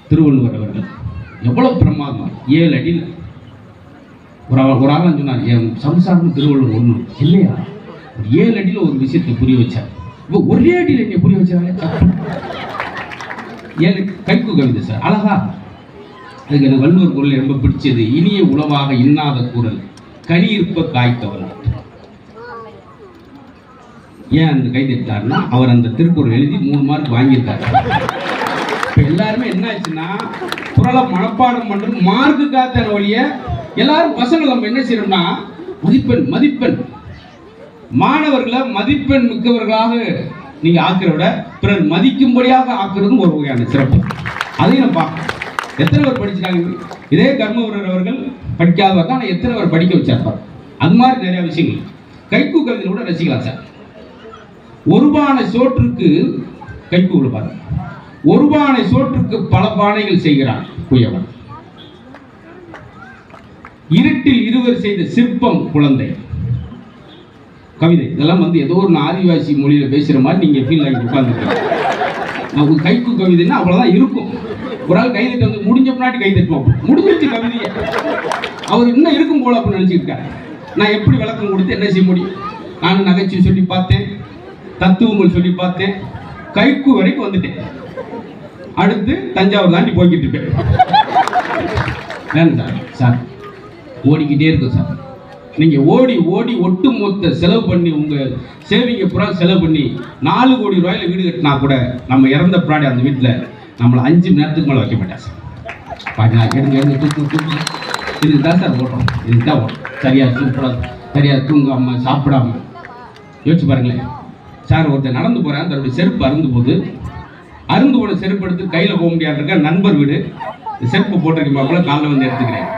திருவள்ளுவர் அவர்கள். எவ்வளவு பிரமாதம், 7 அடியில் ஒரு ஆள் சொன்னார், என் சம்சாரம் திருவள்ளுவர் ஒண்ணு இல்லையா, 7 அடியில் ஒரு விஷயத்தை புரிய வச்சார். இப்போ ஒரே அடியில் என்ன புரிய வச்சாங்க. 7 கைக்கூ கவிதை சார், அழகா. அதுக்கு எனக்கு வள்ளுவர் குரல் ரொம்ப பிடிச்சது. இனிய உளவாக இன்னாத குரல் கனி இருப்ப காய்க்கவல். ஏன் அந்த கை தட்டார்னா, அவர் அந்த திருக்குறள் எழுதி 3 மார்க் வாங்கியிருக்காரு. எல்லாருமே என்ன ஆச்சுன்னா குரலை மனப்பாடம் பண்றது மார்க்கு காத்தன வழிய எல்லாரும் பசங்களை நம்ம என்ன செய்யறோம்னா மதிப்பெண் மதிப்பெண் மாணவர்களை மதிப்பெண் மிக்கவர்களாக நீங்க ஆக்குற விட பிறர் மதிக்கும்படியாக ஆக்குறதும் ஒரு வகையான சிறப்பு. அதையும் நம்ம பார்க்கணும். எத்தனை பேர் படிச்சுட்டாங்க? இதே கர்மவீரர் அவர்கள் படிக்காதவர் தான் எத்தனை பேர் படிக்க வச்சார். அது மாதிரி நிறைய விஷயங்கள் கைக்கூ கவிதையில் கூட ரசிக்கலாம் சார். ஒரு பானை சோற்றுக்கு கைக்கூ பாருங்க. ஒரு பானை சோற்றுக்கு பல பானைகள் செய்கிறான் குயவன். இருட்டில் இருவர் செய்த சிற்பம் குழந்தை. கவிதை இதெல்லாம் ஏதோ ஒரு ஆதிவாசி மொழியில பேசுற மாதிரி நீங்க ஃபீல் ஆகி உட்கார்ந்து கைக்கூ கவிதைன்னா அவ்வளவுதான் இருக்கும். ஒரு ஆள் கைதட்டு வந்து முடிஞ்ச முன்னாடி கை தட்டுவோம். முடிஞ்சிருச்சு கவிதையை. அவர் இன்னும் இருக்கும் போல அப்படின்னு நினைச்சிருக்காரு. நான் எப்படி விளக்கம் கொடுத்து என்ன செய்ய முடியும்? நானும் நகைச்சுவை சொல்லி பார்த்தேன், தத்துவங்கள் சொல்லி பார்த்தேன், கைக்கூ வரைக்கும் வந்துட்டேன். அடுத்து தஞ்சாவூர் தாண்டி போய்கிட்டு இருப்பேன். சார் சார் ஓடிக்கிட்டே இருக்கும் சார். நீங்க ஓடி ஓடி ஒட்டு மொத்த செலவு பண்ணி உங்க சேவிங்க புறா செலவு பண்ணி 4 கோடி ரூபாயில வீடு கட்டினா கூட நம்ம இறந்த பிராடி அந்த வீட்டில் நம்மளை 5 மணி நேரத்துக்கு மேலே வைக்க மாட்டேன் சார். இதுக்கு தான் சார் ஓடுறோம். இதுக்கு தான் ஓடும். சரியா தூங்காம சாப்பிடாம யோசிச்சு பாருங்களேன் சார். ஒருத்தர் நடந்து போறேன், தன்னுடைய செருப்பு அருந்து போன செருப்பு எடுத்து கையில் போக முடியாது. நண்பர் வீடு செருப்பு போட்டிருக்கா கூட காலைல வந்து எடுத்துக்கிறேன்.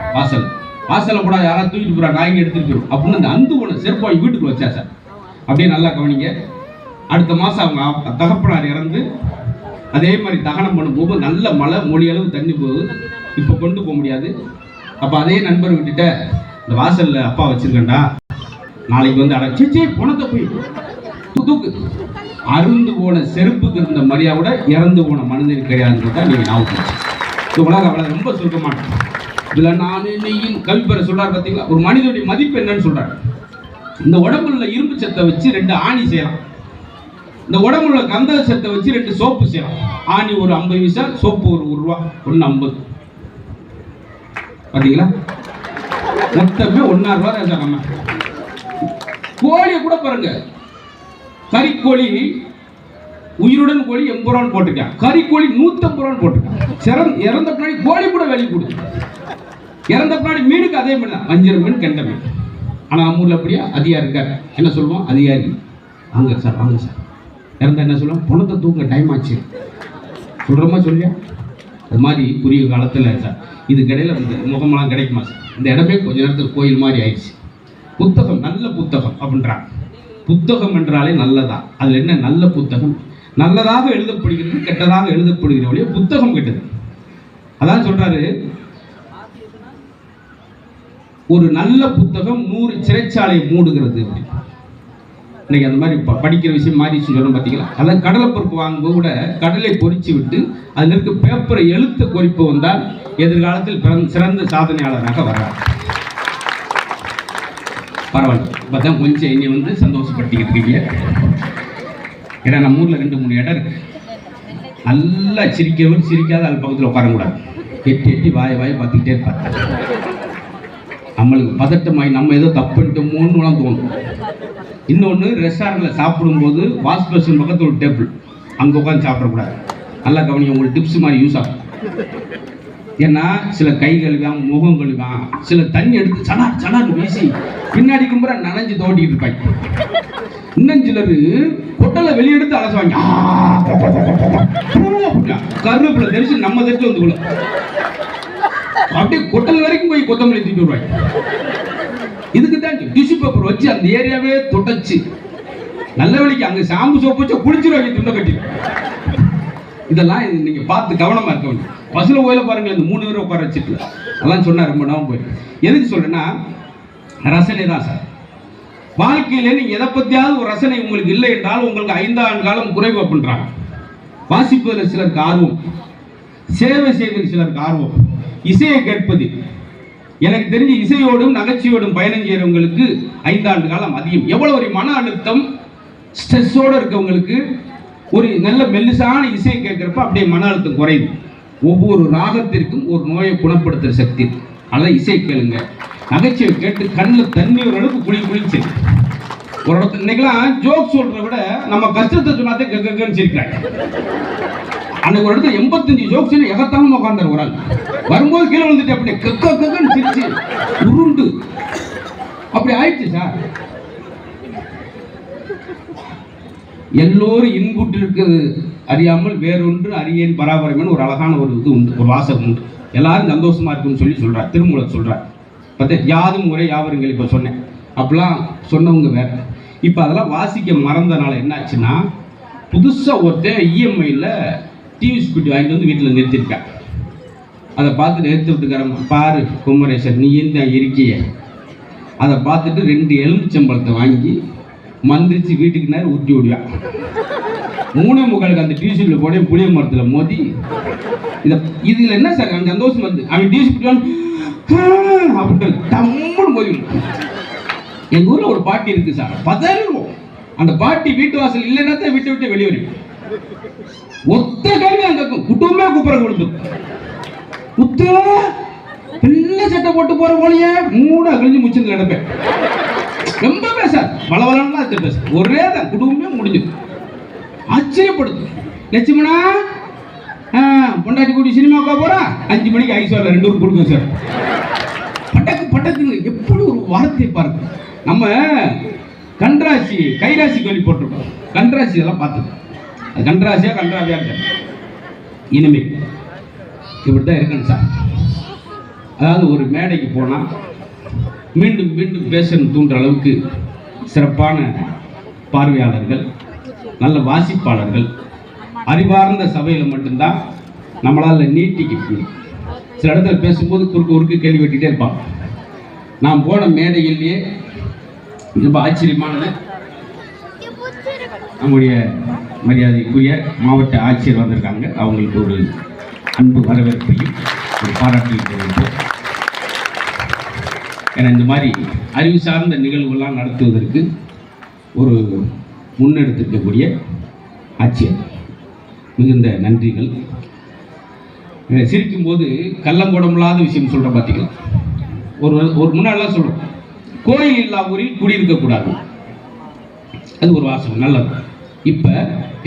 வாசலை கூட யாராவது தூக்கிட்டு போறா, நான் இங்கே எடுத்துட்டு போயிடும் அப்படின்னு அந்த அந்து போன செருப்பை வீட்டுக்கு வச்சா சார். அப்படியே நல்லா கவனிங்க. அடுத்த மாதம் அவங்க தகப்பனார் இறந்து அதே மாதிரி தகனம் பண்ணும்போது நல்ல மழை மொழியளவு தண்ணி போகுது. இப்போ கொண்டு போக முடியாது. அப்போ அதே நண்பர் விட்டுட்ட இந்த வாசலில் அப்பா வச்சிருக்கேன்டா, நாளைக்கு வந்து அடைச்சி பணத்தை போய் தூக்கு. அருந்து போன செருப்புக்கு இருந்த மரியாதை இறந்து போன மனிதனுக்கு கிடையாதுன்னு தான் நீங்கள் ஞாபகம். இந்த உலகம் அவ்வளோ ரொம்ப சுருக்கமாட்டேன். இதில் நான் இன்னையும் கவி பெற சொல்றாரு பார்த்தீங்களா, ஒரு மனிதனுடைய மதிப்பு என்னன்னு சொல்றாரு. இந்த உடம்புல இரும்பு சத்தை வச்சு 2 ஆணி செய்யலாம். இந்த உடம்புல கந்தக சத்தை வச்சு 2 சோப்பு செய்யலாம். ஆணி ஒரு 50 பைசா, சோப்பு ஒரு ரூபா, 1.50. பார்த்தீங்களா? மொத்தமே 1.5 ரூபா தான் சார். நம்ம கோழியை கூட பாருங்க, கறிக்கோழி உயிருடன் கோழி 80 ரூபான்னு போட்டிருக்கான். கறிக்கோழி 150 ரூபான்னு போட்டிருக்கான். இறந்த பின்னாடி கோழி கூட வேலை கொடுக்கும். இறந்த பின்னாடி மீனுக்கு அதே மீன் தான், வஞ்சிர மீன், கெண்ட மீன். ஆனால் நம்ம ஊரில் அப்படியா அதிகாரி இருக்கார். என்ன சொல்லுவோம்? அதிகாரி வாங்க சார், வாங்க சார். இறந்தா என்ன சொல்லுவோம்? பணத்தை தூங்க டைம் ஆச்சு சொல்கிறோமா சொல்லியா? அது மாதிரி குறுகிய காலத்தில் சார் இதுக்கிடையில் இந்த முகமெல்லாம் கிடைக்குமா சார்? இந்த இடமே கொஞ்ச நேரத்தில் கோயில் மாதிரி ஆயிடுச்சு. புத்தகம், நல்ல புத்தகம் அப்படின்றாங்க. புத்தகம் என்றாலே நல்லதா? அதில் என்ன நல்ல புத்தகம்? நல்லதாக எழுதப்படுகிறது, கெட்டதாக எழுதப்படுகிற வழியே புத்தகம் கெட்டது. அதான் சொல்றாரு, ஒரு நல்ல புத்தகம் 100 சிறைச்சாலையை மூடுகிறது. இன்னைக்கு அந்த மாதிரி படிக்கிற விஷயம் மாறி சொல்லணும் பார்த்தீங்களா? அதான் கடலை பருப்பு வாங்கும்போது கூட கடலை பொறிச்சு விட்டு அதில் இருக்க பேப்பரை எழுத்த குறிப்பு வந்தால் எதிர்காலத்தில் சிறந்த சாதனையாளராக வர்றார். பரவாயில்ல, இப்போதான் கொஞ்சம் என்னை வந்து சந்தோஷப்படுத்திக்கிட்டு இருக்கீங்க. ஏன்னா நம்ம ஊரில் 2-3 இடம் இருக்கு. நல்லா சிரிக்கவர் சிரிக்காத அது பக்கத்தில் உட்காரக்கூடாது. எட்டி வாயை பார்த்துக்கிட்டே இருப்பார். நம்மளுக்கு பதட்டமாகி நம்ம ஏதோ தப்புட்டோமோன்னு தோணும். இன்னொன்று, ரெஸ்டாரண்ட்டில் சாப்பிடும்போது வாஷ் பேஷன் பக்கத்தில் ஒரு டேபிள், அங்கே உட்காந்து சாப்பிடக்கூடாது. நல்லா கவனிங்க, உங்களுக்கு டிப்ஸ் மாதிரி யூஸ் ஆகும். ஏன்னா சில கை கழுவான், முகம் கழுவான், சில தண்ணி எடுத்து சடான்னு வீசி பின்னாடி கும்புற நனைஞ்சு தோட்டிக்கிட்டு இருப்பாங்க. இன்னும் சிலர் கொட்டலை வெளியெடுத்து அலசுவாங்க. கருவேப்பிலை தெரிச்சு நம்ம தட்டு வந்து விழும். அப்படியே கொட்டல் வரைக்கும் போய் கொத்தமல்லி தூக்கி விடுவாங்க. இதுக்கு தான் டிஷ்யூ பேப்பர் வச்சு அந்த ஏரியாவே தொடச்சு நல்ல வேலைக்கு அங்கே ஷாம்பு சோப்பு வச்சு குளிச்சிருவாங்க துண்டை கட்டி. இதெல்லாம் நீங்க பார்த்து கவனமா இருக்க வேண்டும். பஸ்ல கோயில பாருங்களேன், இந்த 3 பேரை உட்கார வச்சுட்டு அதெல்லாம் சொன்னா ரொம்ப நேரம் போய். எதுக்கு சொல்றேன்னா, ரசனை தான் சார். வாழ்க்கையில நீங்க எதை பத்தியாவது ஒரு ரசனை உங்களுக்கு இல்லை என்றால் உங்களுக்கு 5 ஆண்டு காலம் குறைவு அப்படின்றாங்க. வாசிப்பதில் சிலருக்கு ஆர்வம், சேவை செய்வதில் சிலருக்கு ஆர்வம், இசையை கேட்பது. எனக்கு தெரிஞ்சு இசையோடும் நகைச்சுவையோடும் பயணம் செய்யறவங்களுக்கு 5 ஆண்டு காலம் அதிகம். எவ்வளவு ஒரு மன அழுத்தம் ஸ்ட்ரெஸ்ஸோடு இருக்கவங்களுக்கு ஒரு நல்ல மெல்லிசான இசையை கேட்கிறப்ப அப்படியே மன அழுத்தம் குறையுது. ஒவ்வொரு ராகத்திற்கும் ஒரு நோயை குணப்படுத்துகிற சக்தி. அதான் இசை கேளுங்க, நகைச்சுவை கேட்டு கண்ணில் தண்ணி ஒரு அளவுக்கு குளிச்சு. ஒரு இடத்துல இன்னைக்கெல்லாம் ஜோக் சொல்றத விட நம்ம கஷ்டத்தை சொன்னாதே கேட்கன்னு சிரிக்கிறாங்க. அன்னைக்கு ஒரு இடத்துல 85 ஜோக்ஸ் எகத்தாம உட்கார்ந்தார் ஒரு ஆள். வரும்போது கீழே விழுந்துட்டு அப்படியே கக்கன்னு சிரிச்சு உருண்டு அப்படி ஆயிடுச்சு சார். எல்லோரும் இன்புற்றிருக்கு அறியாமல் வேறொன்று அறியேன் பராபரமேன்னு ஒரு அழகான ஒரு இது உண்டு, ஒரு வாசகம் உண்டு. எல்லாரும் சந்தோஷமா இருக்குன்னு சொல்றார் திருமூலர் சொல்றார். யாதும் முறை யாவருங்கள் இப்ப சொன்னேன், அப்பெல்லாம் சொன்னவங்க வேற. இப்ப அதெல்லாம் வாசிக்க மறந்தனால என்ன ஆச்சுன்னா, புதுசா ஒருத்தன் இஎம்ஐல டிவி ஸ்கூட்டி வாங்கிட்டு வந்து வீட்டில் நிறுத்திருக்கேன். அதை பார்த்து நிறுத்தி விட்டுக்கிறேன், பாரு குமரேசன் நீ என்ன இருக்கிய. அதை பார்த்துட்டு 2 எலுமிச்சம்பழத்தை வாங்கி மந்திரிச்சு வீட்டுக்கு நேரம் ஊட்டி விடுவான். 3:45 அந்த டியூஷன்ல போட புளிய மரத்தில் மோதி இதுல என்ன சார் அந்த சந்தோஷம் வந்து அவன் டியூஷன் அப்படின்ட்டு தம்முன்னு மோதி. எங்க ஊர்ல ஒரு பாட்டி இருக்கு சார், பதறுவோம். அந்த பாட்டி வீட்டு வாசல் இல்லைன்னா தான் விட்டு விட்டு வெளியே வரும். ஒத்த கேள்வி அந்த குடும்பமே கூப்பிட கொடுத்து குத்து பிள்ளை சட்டை போட்டு போற போலயே மூட அகிழ்ந்து முச்சிருந்து நடப்பேன். ரொம்ப பேச வளவலாம் பேச ஒரே தான் குடும்பமே முடிஞ்சு. ஆச்சரியப்படுது. லட்சுமணா பொண்டாட்டி கூட்டி சினிமாவுக்கா போறா, 5 மணிக்கு ஐஸ்வர்ல 2 ஊர் கொடுங்க சார். பட்டக்கு பட்டக்குன்னு எப்படி ஒரு வார்த்தை பாருங்க. நம்ம கன்றாசி கைராசி கோழி போட்டிருக்கோம். கன்றாசி இதெல்லாம் பார்த்துக்கோம். அது கன்றாசியா கன்றாவியா இருக்க இனிமே இப்படித்தான் இருக்கணும் சார். அதாவது ஒரு மேடைக்கு போனால் மீண்டும் மீண்டும் பேசணும் தூண்டுற அளவுக்கு சிறப்பான பார்வையாளர்கள், நல்ல வாசிப்பாளர்கள், அறிவார்ந்த சபையில் மட்டும்தான் நம்மளால் நீட்டிக்க முடியும். சில இடத்துல பேசும்போது குறுக்கு கேள்வி வெட்டிகிட்டே இருப்பாங்க. நான் போன மேடையிலேயே ரொம்ப ஆச்சரியமானது, நம்முடைய மரியாதைக்குரிய மாவட்ட ஆட்சியர் வந்திருக்காங்க. அவங்களுக்கு ஒரு அன்பு வரவேற்பையும் ஒரு பாராட்டையும் தெரிவிப்போம். ஏன்னா இந்த மாதிரி அறிவு சார்ந்த நிகழ்வுகள்லாம் நடத்துவதற்கு ஒரு முன்னெடுத்திருக்கக்கூடிய ஆட்சியர் மிகுந்த நன்றிகள். சிரிக்கும்போது கள்ளங்கோடமில்லாத விஷயம் சொல்கிறேன் பார்த்தீங்களா. ஒரு முன்னாடிலாம் சொல்கிறோம், கோயில் இல்லா ஊரில் குடியிருக்கக்கூடாது, அது ஒரு வாசகம் நல்லது. இப்போ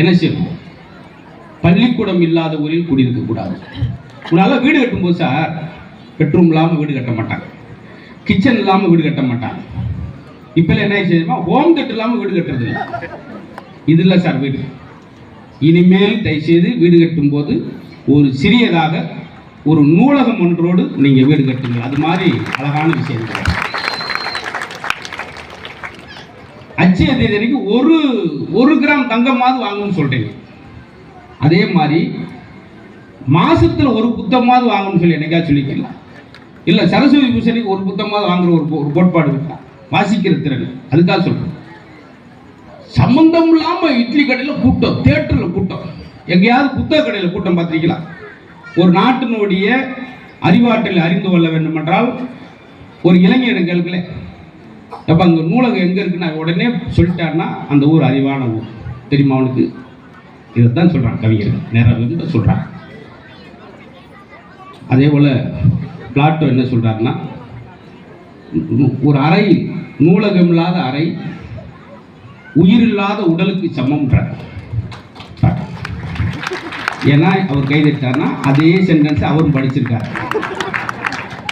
என்ன செய்யணும், பள்ளிக்கூடம் இல்லாத ஊரில் குடியிருக்கக்கூடாது. முன்னால வீடு கட்டும்போது சார் பெட்ரூம் இல்லாமல் வீடு கட்ட மாட்டாங்க, கிச்சன் இல்லாமல் வீடு கட்ட மாட்டாங்க. இப்போ என்ன செய்யுமா, ஹோம் தேட்டர் இல்லாமல் வீடு கட்டுறது இல்லை. இது இல்லை சார் வீடு. இனிமேல் தயவுசெய்து வீடு கட்டும் போது ஒரு சிறியதாக ஒரு நூலகம் ஒன்றோடு நீங்கள் வீடு கட்டுங்க. அது மாதிரி அழகான விஷயம். அச்சய தேதிக்கு ஒரு கிராம் தங்கமாவது வாங்கணும்னு சொல்றீங்க. அதே மாதிரி மாசத்துல ஒரு புத்தகமாவது வாங்கணும்னு சொல்லி என்னைக்காவது சொல்லிக்கலாம். இல்லை சரஸ்வதி பூசணிக்கு ஒரு புத்தகமாவது வாங்குற ஒரு கோட்பாடு இருக்கா, வாசிக்கிற திறன். அதுக்காக சொல்றேன். சம்பந்தம் இல்லாம இட்லி கடையில் கூட்டம், தியேட்டர்ல கூட்டம், எங்கேயாவது புத்தக கடையில் கூட்டம் பார்த்திருக்கலாம். ஒரு நாட்டினுடைய அறிவாற்றலை அறிந்து கொள்ள வேண்டும் என்றால் ஒரு இளைஞர்களுக்கு அப்போ அங்கே நூலகம் எங்கே இருக்குன்னு உடனே சொல்லிட்டாருன்னா அந்த ஊர் அறிவான ஊர் தெரியுமா அவனுக்கு. இதைத்தான் சொல்கிறான் கவிஞர்கள், நேரம் சொல்கிறான். அதே போல் பிளாட்டோ என்ன சொல்கிறாருன்னா, ஒரு அறை, நூலகம் இல்லாத அறை உயிரில்லாத உடலுக்கு சமம்ன்றார். ஏன்னா அவர் கைதிட்டார்னா அதே சென்டென்ஸ் அவரும் படிச்சிருக்காரு.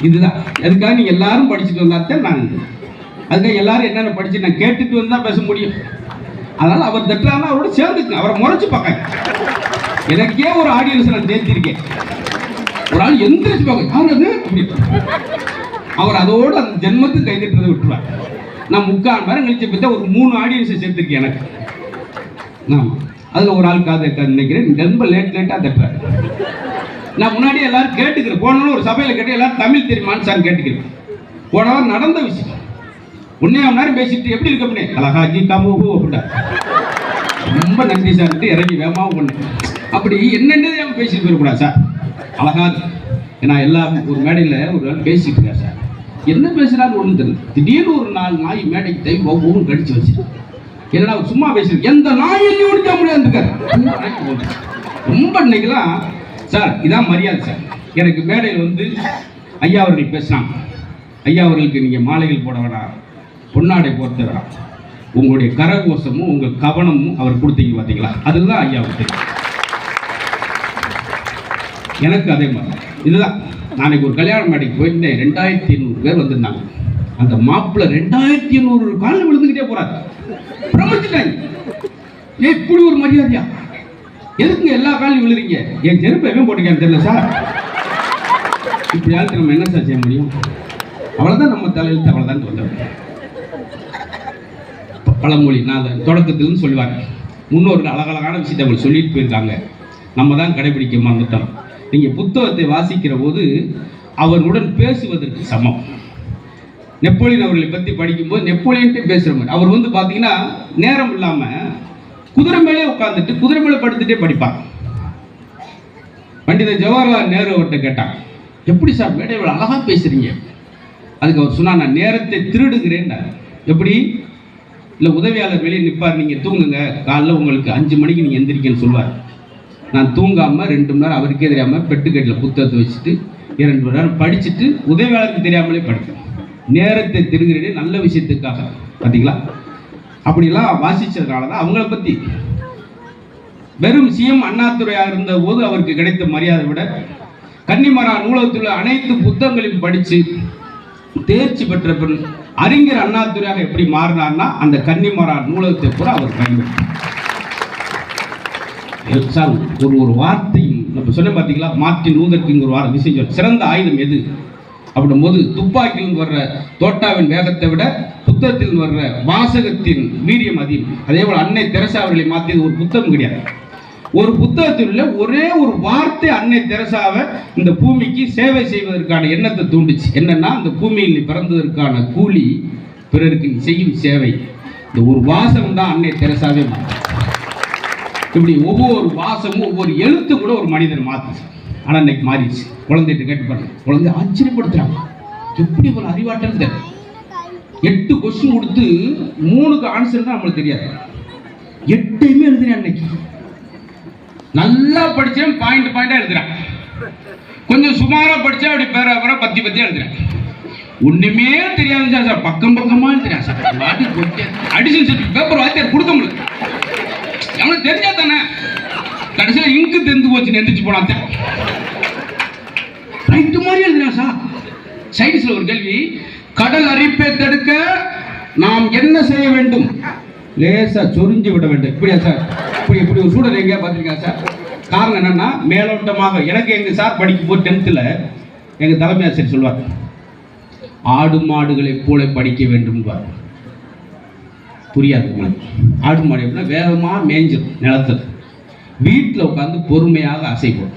இதுதான் அதுக்காக நீங்கள் எல்லாரும் படிச்சுட்டு வந்தாத்தான் நான் அதுக்காக எல்லாரும் என்னென்ன படிச்சு நான் கேட்டுட்டு வந்து தான் பேச முடியும். அதனால் அவர் தட்டுறாருன்னா அவரோட சேர்ந்துக்கு அவரை முறைச்சு பார்க்க. எனக்கே ஒரு ஆடியன்ஸ் நான் சேர்த்திருக்கேன். ஒரு ஆள் எந்திரிச்சு பார்க்க யார் அது அப்படின்னு அவர் அதோடு அந்த ஜென்மத்துக்கு கை தட்டுறதை விட்டுருவார். நான் 3/4 மணி நேரம் கழிச்ச பற்றி ஒரு 3 ஆடியன்ஸை சேர்த்துருக்கேன் எனக்கு. ஆமாம், அதில் ஒரு ஆள் காது நினைக்கிறேன், ரொம்ப லேட்டாக தட்டுறாரு. நான் முன்னாடியே எல்லாரும் கேட்டுக்கிறேன். போனாலும் ஒரு சபையில் கேட்டு எல்லாரும் தமிழ் தெரியுமான்னு சார் கேட்டுக்கிறேன். போனவர் நடந்த விஷயம் 1.5 மணி நேரம் பேசிட்டு எப்படி இருக்க முடியும் அழகாஜி காமூ அப்படின்னா ரொம்ப நன்றி சார் இறங்கி வேகமாக பண்ணு. அப்படி என்னென்னது நம்ம பேசிட்டு போயிடக்கூடாது சார். அழகா ஏன்னா எல்லாம் ஒரு மேடையில் ஒரு நாள் பேசிட்டு இருக்கேன் சார், என்ன பேசுகிறான்னு ஒன்றும் தெரியல. திடீர்னு ஒரு 4 நாய் மேடைக்கு தை ஒவ்வொன்றும் கடிச்சு வச்சுட்டு என்னடா சும்மா பேசுறேன், எந்த நாயும் ஒழிக்க முடியாது. ரொம்ப இன்னைக்கெல்லாம் சார் இதான் மரியாதை சார். எனக்கு மேடையில் வந்து ஐயா அவர்கள் பேசுனாங்க. ஐயா அவர்களுக்கு நீங்கள் மாலைகள் போட வேணாம், பொன்னாடை போர்த்த வேணாம், உங்களுடைய கரகோஷமும் உங்கள் கவனமும் அவர் கொடுத்தீங்க பார்த்தீங்களா, அதுதான் ஐயா அவருக்கு. எனக்கு அதே மாதிரி இதுதான். நாளைக்கு ஒரு கல்யாண மேடைக்கு போயிருந்தேன், 2800 பேர் வந்திருந்தாங்க. அந்த மாப்பிள்ள 2800 காலில் விழுந்துக்கிட்டே போறாரு. பிரமிச்சுட்டாங்க, இப்படி ஒரு மரியாதையா? எதுக்குங்க எல்லா காலையும் விழுறீங்க? என் செருப்பு எவன் போட்டுக்கான்னு தெரியல சார். இப்படி ஆளுக்கு நம்ம என்ன சார் செய்ய முடியும்? அவ்வளவுதான், நம்ம தலையில் அவ்வளவுதான் வந்தது. பழமொழி நான் தொடக்கத்தில்னு சொல்லுவாங்க. முன்னோர்கள் அழகழகான விஷயத்தை அவங்க சொல்லிட்டு போயிருக்காங்க, நம்ம தான் கடைபிடிக்க மறந்துட்டோம். நீங்கள் புத்தகத்தை வாசிக்கிற போது அவர்களுடன் பேசுவதற்கு சமம். நெப்போலியன் அவர்களை பற்றி படிக்கும்போது நெப்போலியன்ட்டே பேசுகிற மாதிரி. அவர் வந்து பார்த்தீங்கன்னா நேரம் இல்லாமல் குதிரை மேலே உட்காந்துட்டு குதிரை மேலே படுத்துட்டே படிப்பார். பண்டித ஜவஹர்லால் நேரு அவர்கிட்ட கேட்டாங்க, எப்படி சார் மேடை இவ்வளோ அழகாக பேசுகிறீங்க? அதுக்கு அவர் சொன்னார், நான் நேரத்தை திருடுகிறேன். எப்படி? இல்லை, உதவியாளர் வெளியே நிற்பார், நீங்கள் தூங்குங்க, காலைல உங்களுக்கு 5 மணிக்கு நீங்கள் எந்திரிக்கன்னு சொல்லுவார். நான் தூங்காமல் 2 மணி நேரம் அவருக்கே தெரியாமல் பெட்டுக்கட்டில் புத்தகத்தை வச்சுட்டு 2 மணி நேரம் படிச்சுட்டு உதவியாளருக்கு தெரியாமலே படிப்பேன். நேரத்தை திருடுகிறேன், நல்ல விஷயத்துக்காக. பார்த்தீங்களா? அப்படிலாம் வாசித்ததுனால தான் அவங்கள பற்றி. வெறும் சிஎம் அண்ணாதுரையாக இருந்த போது அவருக்கு கிடைத்த மரியாதை விட கன்னிமரா நூலகத்தில் உள்ள அனைத்து புத்தகங்களையும் படித்து தேர்ச்சி பெற்ற பின் அறிஞர் அண்ணாதுரையாக எப்படி மாறினார்னா அந்த கன்னிமரா நூலகத்தை கூட அவர் பயன்படுத்தி சார் ஒரு வார்த்தையும் நம்ம சொன்ன பார்த்தீங்களா, மார்ட்டின் லூதர் கிங் ஒரு விஷயம், சிறந்த ஆயுதம் எது அப்படின்போது துப்பாக்கியில் வர்ற தோட்டாவின் வேகத்தை விட புத்தகத்தில் வர்ற வாசகத்தின் வீரியம் அதிகம். அதே போல் அன்னை தெரசா அவர்களை மாற்றியது ஒரு புத்தகம் கிடையாது, ஒரு புத்தகத்தில் உள்ள ஒரே ஒரு வார்த்தை அன்னை தெரசாவை இந்த பூமிக்கு சேவை செய்வதற்கான எண்ணத்தை தூண்டுச்சு. என்னன்னா, இந்த பூமியில் பிறந்ததற்கான கூலி பிறருக்கு செய்யும் சேவை. இந்த ஒரு வாசகம் தான் அன்னை தெரசாவே மாற்று. இப்படி ஒவ்வொரு வாசமும் ஒவ்வொரு எழுத்து கூட ஒரு மனிதன் மாற்றுச்சு. ஆனால் இன்னைக்கு மாறிடுச்சு. குழந்தைகிட்ட கேட்டு பாருங்க, குழந்தை ஆச்சரியப்படுத்துறாங்க, எப்படி ஒரு அறிவாற்றல் தெரியல. 8 கொஸ்டின் கொடுத்து 3க்கு ஆன்சர் தான் நம்மளுக்கு தெரியாது, 8யுமே எழுதுறேன். அன்னைக்கு நல்லா படிச்சேன், பாயிண்டா எழுதுறேன். கொஞ்சம் சுமாரா படிச்சா அப்படி பேர பத்தி எழுதுறேன். ஒண்ணுமே தெரியாது சார், பக்கமா எழுதுறேன் சார். அடிஷன் சர்டிஃபிகேட் பேப்பர் வாத்தியார் கொடுக்க முடியும், அவனுக்கு தெரிஞ்சா தானே. கடைசியில் இங்கு தெரிந்து போச்சு, எந்திரிச்சு போனான் ரைட்டு மாதிரி எழுதுறேன் சார். சயின்ஸ்ல ஒரு கேள்வி, கடல் அரிப்பை தடுக்க நாம் என்ன செய்ய வேண்டும்? லேசா சொரிஞ்சு விட வேண்டும். இப்படியா சார்? இப்படி ஒரு சூழல் எங்கேயா பார்த்துருக்கா சார்? காரணம் என்னன்னா, மேலோட்டமாக எனக்கு எங்க சார் படிக்கும் போது 10th எங்க தலைமை ஆசிரியர் சொல்வார், ஆடு மாடுகளை போல படிக்க வேண்டும். புரியாது. ஆடு மாடு எப்படின்னா வேகமாக மேய்ஞ்சிடும் நிலத்தில், வீட்டில் உட்காந்து பொறுமையாக அசைப்போம்.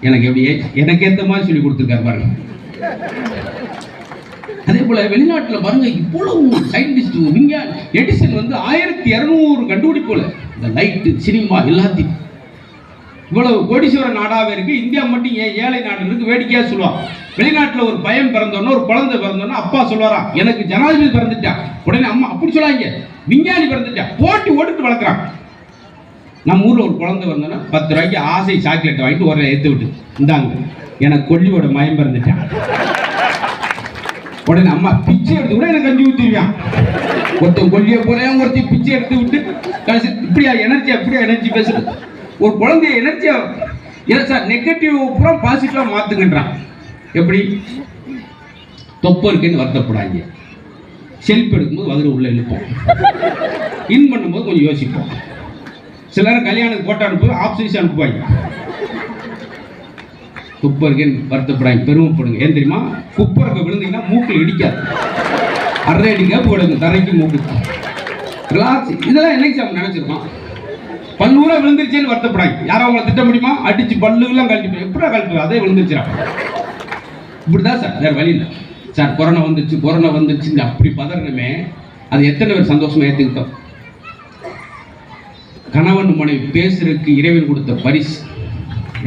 எனக்கு எப்படி எனக்கு ஏற்ற மாதிரி சொல்லி கொடுத்துருக்காரு பாருங்க. அதே போல வெளிநாட்டில் பாருங்க, இவ்வளவு சயின்டிஸ்ட் விஞ்ஞானி எடிசன் வந்து 1200 கண்டுபிடிப்புல இந்த லைட்டு சினிமா எல்லாத்தையும் இவ்வளவு கோடீஸ்வர நாடாவே இருக்கு. இந்தியா மட்டும் ஏன் ஏழை நாடு இருக்கு? வேடிக்கையா சொல்லுவான். வெளிநாட்டில் ஒரு பையன் பிறந்தோன்னா, ஒரு குழந்தை பிறந்தோன்னா அப்பா சொல்லுவாராம், எனக்கு ஜனாதிபதி பிறந்துட்டான். உடனே அம்மா அப்படி சொல்லாங்க, விஞ்ஞானி பிறந்துட்டா, போட்டி ஓட்டுட்டு வளர்க்குறான். நம்ம ஊரில் ஒரு குழந்தை வந்தோன்னா 10 ரூபாய்க்கு ஆசை சாக்லேட் வாங்கிட்டு ஒரு எடுத்து விட்டு, இந்தாங்க எனக்கு கொல்லியோட மயம் பிறந்துட்டான். உடனே அம்மா பிச்சை எடுத்து கூட எனக்கு கஞ்சி ஊற்றிடுவான். ஒருத்தன் கொல்லியை போறேன், ஒருத்தன் பிச்சை எடுத்து விட்டு கடைசி இப்படியா எனர்ஜி பேசுறது. ஒரு குழந்தைய எனர்ஜியா சார் நெகட்டிவ் அப்புறம் பாசிட்டிவா மாத்துங்கன்றான். எப்படி? தொப்பை இருக்குன்னு வருத்தப்படாங்க, செல்ஃப் எடுக்கும்போது வகுறு உள்ள இழுப்போம், இன் பண்ணும்போது கொஞ்சம் யோசிப்போம். சிலர் கல்யாணத்துக்கு போட்டோ அனுப்புவோம், ஆப்ஷன்ஸ் அனுப்புவாங்க. குப்பை இருக்கேன்னு வருத்தப்படாங்க, பெருமைப்படுங்க. ஏன் தெரியுமா? குப்பை இருக்க விழுந்தீங்கன்னா மூக்கில் இடிக்காது, அரை அடிக்க போடுங்க தரைக்கு மூக்கு. ரிலாக்ஸ். இதெல்லாம் என்னைக்கு சார் நினைச்சிருக்கோம்? பல்லூரா விழுந்துருச்சேன்னு வருத்தப்படாங்க. யாரும் அவங்களை திட்ட முடியுமா? அடிச்சு பல்லுலாம் கழட்டி எப்படா கழட்டு, அதே விழுந்துருச்சுடா. இப்படிதான் சார், வேற வழி இல்லை சார். கொரோனா வந்துருச்சு அப்படி பதறணுமே, அது எத்தனை பேர் சந்தோஷமா ஏற்றுக்கிட்டோம்? கணவன் மனைவி பேசுறதுக்கு இறைவன் கொடுத்த பரிசு.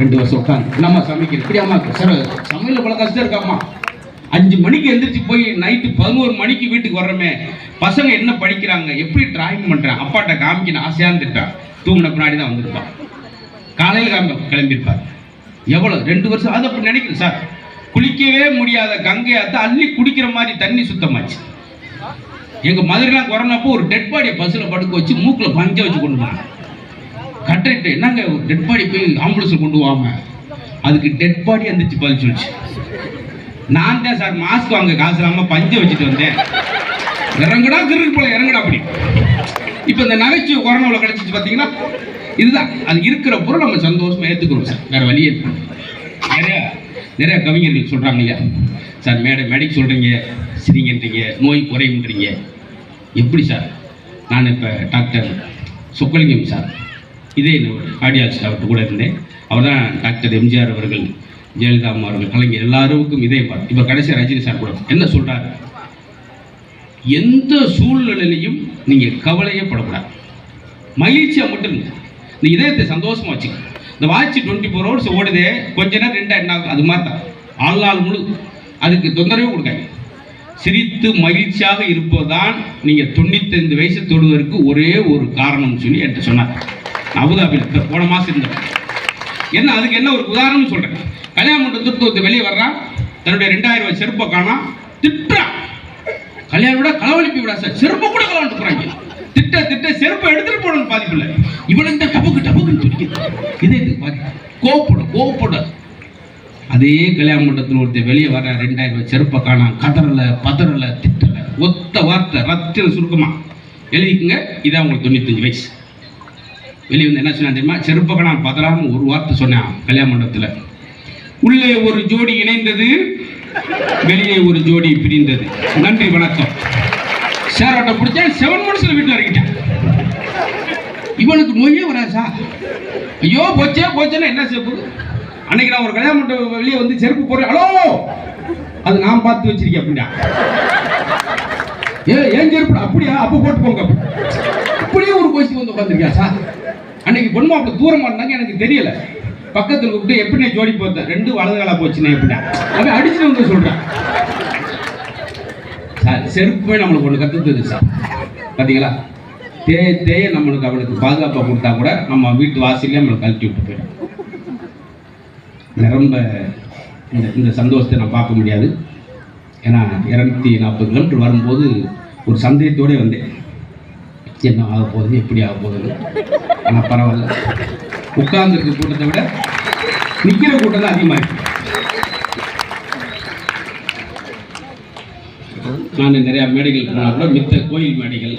2 வருஷம் உட்காந்து என்னம்மா சமைக்கிறேன், இப்படி அம்மா சார் சமையல் பல கஷ்டம் இருக்காம்மா. 5 மணிக்கு எந்திரிச்சு போய் நைட்டு 11 மணிக்கு வீட்டுக்கு வர்றமே, பசங்க என்ன படிக்கிறாங்க, எப்படி டிராயிங் பண்றாங்க, அப்பாட்ட காமிக்கணும் ஆசையா இருந்துட்டான். தூங்கின பின்னாடி தான் வந்திருப்பான், காலையில் கிளம்பியிருப்பார். எவ்வளவு 2 வருஷம் அதை அப்படி நினைக்கிறேன் சார். குளிக்கவே முடியாத கங்கையாத்த அள்ளி குடிக்கிற மாதிரி தண்ணி சுத்தமாச்சு. எங்க மதுரைலாம் கொரோனாப்போ ஒரு டெட் பாடியை பஸ்ஸில் படுக்க வச்சு மூக்கில் பஞ்ச வச்சு கொண்டு போனாங்க. கட்டிட்டு என்னங்க ஒரு டெட் பாடி போய் ஆம்புலன்ஸில் கொண்டு போவாம அதுக்கு டெட் பாடி வந்துச்சு பதில் சொல்லிச்சு. நான் தான் சார் மாஸ்க் வாங்க காசு இல்லாமல் பஞ்சை வச்சுட்டு வந்தேன். இறங்குடா கிருக்கு போல இறங்குடா அப்படி. இப்போ இந்த நகைச்சுவை கொரோனாவில் கிடைச்சிச்சு பார்த்தீங்களா? இதுதான் அது இருக்கிற பொருள் நம்ம சந்தோஷமாக ஏற்றுக்கிறோம் சார், வேறு வழியே. நிறைய கவிஞர்கள் சொல்கிறாங்க இல்லையா சார், மேடைக்கு சொல்கிறீங்க, சிரிங்கன்றீங்க, நோய் குறையுன்றீங்க. எப்படி சார்? நான் இப்போ டாக்டர் சொக்கலிங்கம் சார், இதே கார்டியாலஜிஸ்ட் அவர்கிட்ட கூட இருந்தேன். அவர் தான் டாக்டர் எம்ஜிஆர் அவர்கள், ஜெயலலிதா அம்மா அவர்கள், கலைஞர் எல்லாருக்கும் இதே பார்த்து. இப்போ கடைசியாக ரஜினி சார் கூட என்ன சொல்கிறாரு, எந்த சூழ்நிலையிலையும் நீங்கள் கவலையே படக்கூடாது, மகிழ்ச்சியாக மட்டும் இல்லை, இந்த இதயத்தை சந்தோஷமாக வச்சுக்க. இந்த வாட்ச் 24 hours ஓடுதே, கொஞ்ச நேரம் 2 என்ன ஆகும், அது மாதிரி தான் ஆள்நாள் முழு அதுக்கு தொந்தரவே கொடுக்காங்க. சிரித்து மகிழ்ச்சியாக இருப்பதுதான் நீங்கள் 95 வயசு தொடுவதற்கு ஒரே ஒரு காரணம்னு சொல்லி என்கிட்ட சொன்னார். அபுதாபியில் போன மாதம் இருந்தேன். என்ன அதுக்கு என்ன ஒரு உதாரணம் சொல்கிறேன். கல்யாண மண்டபத்துக்கு வெளியே வர்றான், தன்னுடைய 2000 ரூபாய் செருப்பை காணா, திட்டுறான். கல்யாணம் விட களவழிப்பி விடா சார், செருப்பை கூட களவாண்டு போகிறாங்க. திட்ட செருப்பை எடுத்துட்டு போடணும் பாதிப்பில்லை, இவளை இந்த டபக்குன்னு துடிக்குது. இதே கோவப்பட. அதே கல்யாண மண்டபத்தில் ஒருத்தர் வெளியே வர 2000 ரூபாய் செருப்பை காணா, பதறல திட்டல, ஒத்த வார்த்தை ரத்தின சுருக்கமா எழுதிக்குங்க. இதான் உங்களுக்கு 95 வயசு. வெளியே வந்து என்ன சொன்னா தெரியுமா, செருப்பை காணா பதறாம ஒரு வார்த்தை சொன்னான் கல்யாண மண்டபத்தில். உள்ளே ஒரு ஜோடி இணைந்தது, வெளியே ஒரு ஜோடி பிரிந்தது. நன்றி வணக்கம். சேராட்டை பிடிச்சா 7 months வீட்டில் இறங்கிட்டான். இவனுக்கு நோயே வராசா? ஐயோ போச்சேன்னா என்ன செய்ய போகுது? அன்னைக்கு நான் ஒரு கல்யாண மண்டபம் வெளியே வந்து செருப்பு போடுறேன், ஹலோ அது நான் பார்த்து வச்சிருக்கேன் அப்படின்னா, ஏன் செருப்பு அப்படியா, அப்போ போட்டு போங்க. அப்படியே ஒரு கோஷ்டி வந்து உட்காந்துருக்கியா சார்? அன்னைக்கு பொண்ணு மாப்பிள்ள தூரமாக இருந்தாங்க, எனக்கு தெரியல. பக்கத்தில் கூப்பிட்டு எப்படி ஜோடி போத்தேன், 2 வலது காலா போச்சுனே அப்படின்னா, அவன் அடிச்சுட்டு வந்து சொல்கிறேன். சார் செருப்பே நம்மளுக்கு ஒன்று கற்றுத்தது சார், பார்த்தீங்களா? தேய நம்மளுக்கு அவனுக்கு பாதுகாப்பாக கொடுத்தா கூட நம்ம வீட்டு வாசல்லே நம்மளை கழட்டி விட்டு போயிடும். நிரம்ப இந்த சந்தோஷத்தை நான் பார்க்க முடியாது. ஏன்னா 240 கிலோமீட்டர் வரும்போது ஒரு சந்தேகத்தோடு வந்தேன், என்ன ஆக போகுது, எப்படி ஆக போகுதுன்னு. ஆனால் பரவாயில்ல, உட்கார்ந்துருக்க கூட்டத்தை விட நிற்கிற கூட்டம் தான் அதிகமாக இருக்கு. நான் நிறையா மேடைகள் போனால் கூட மித்த கோயில் மேடைகள்,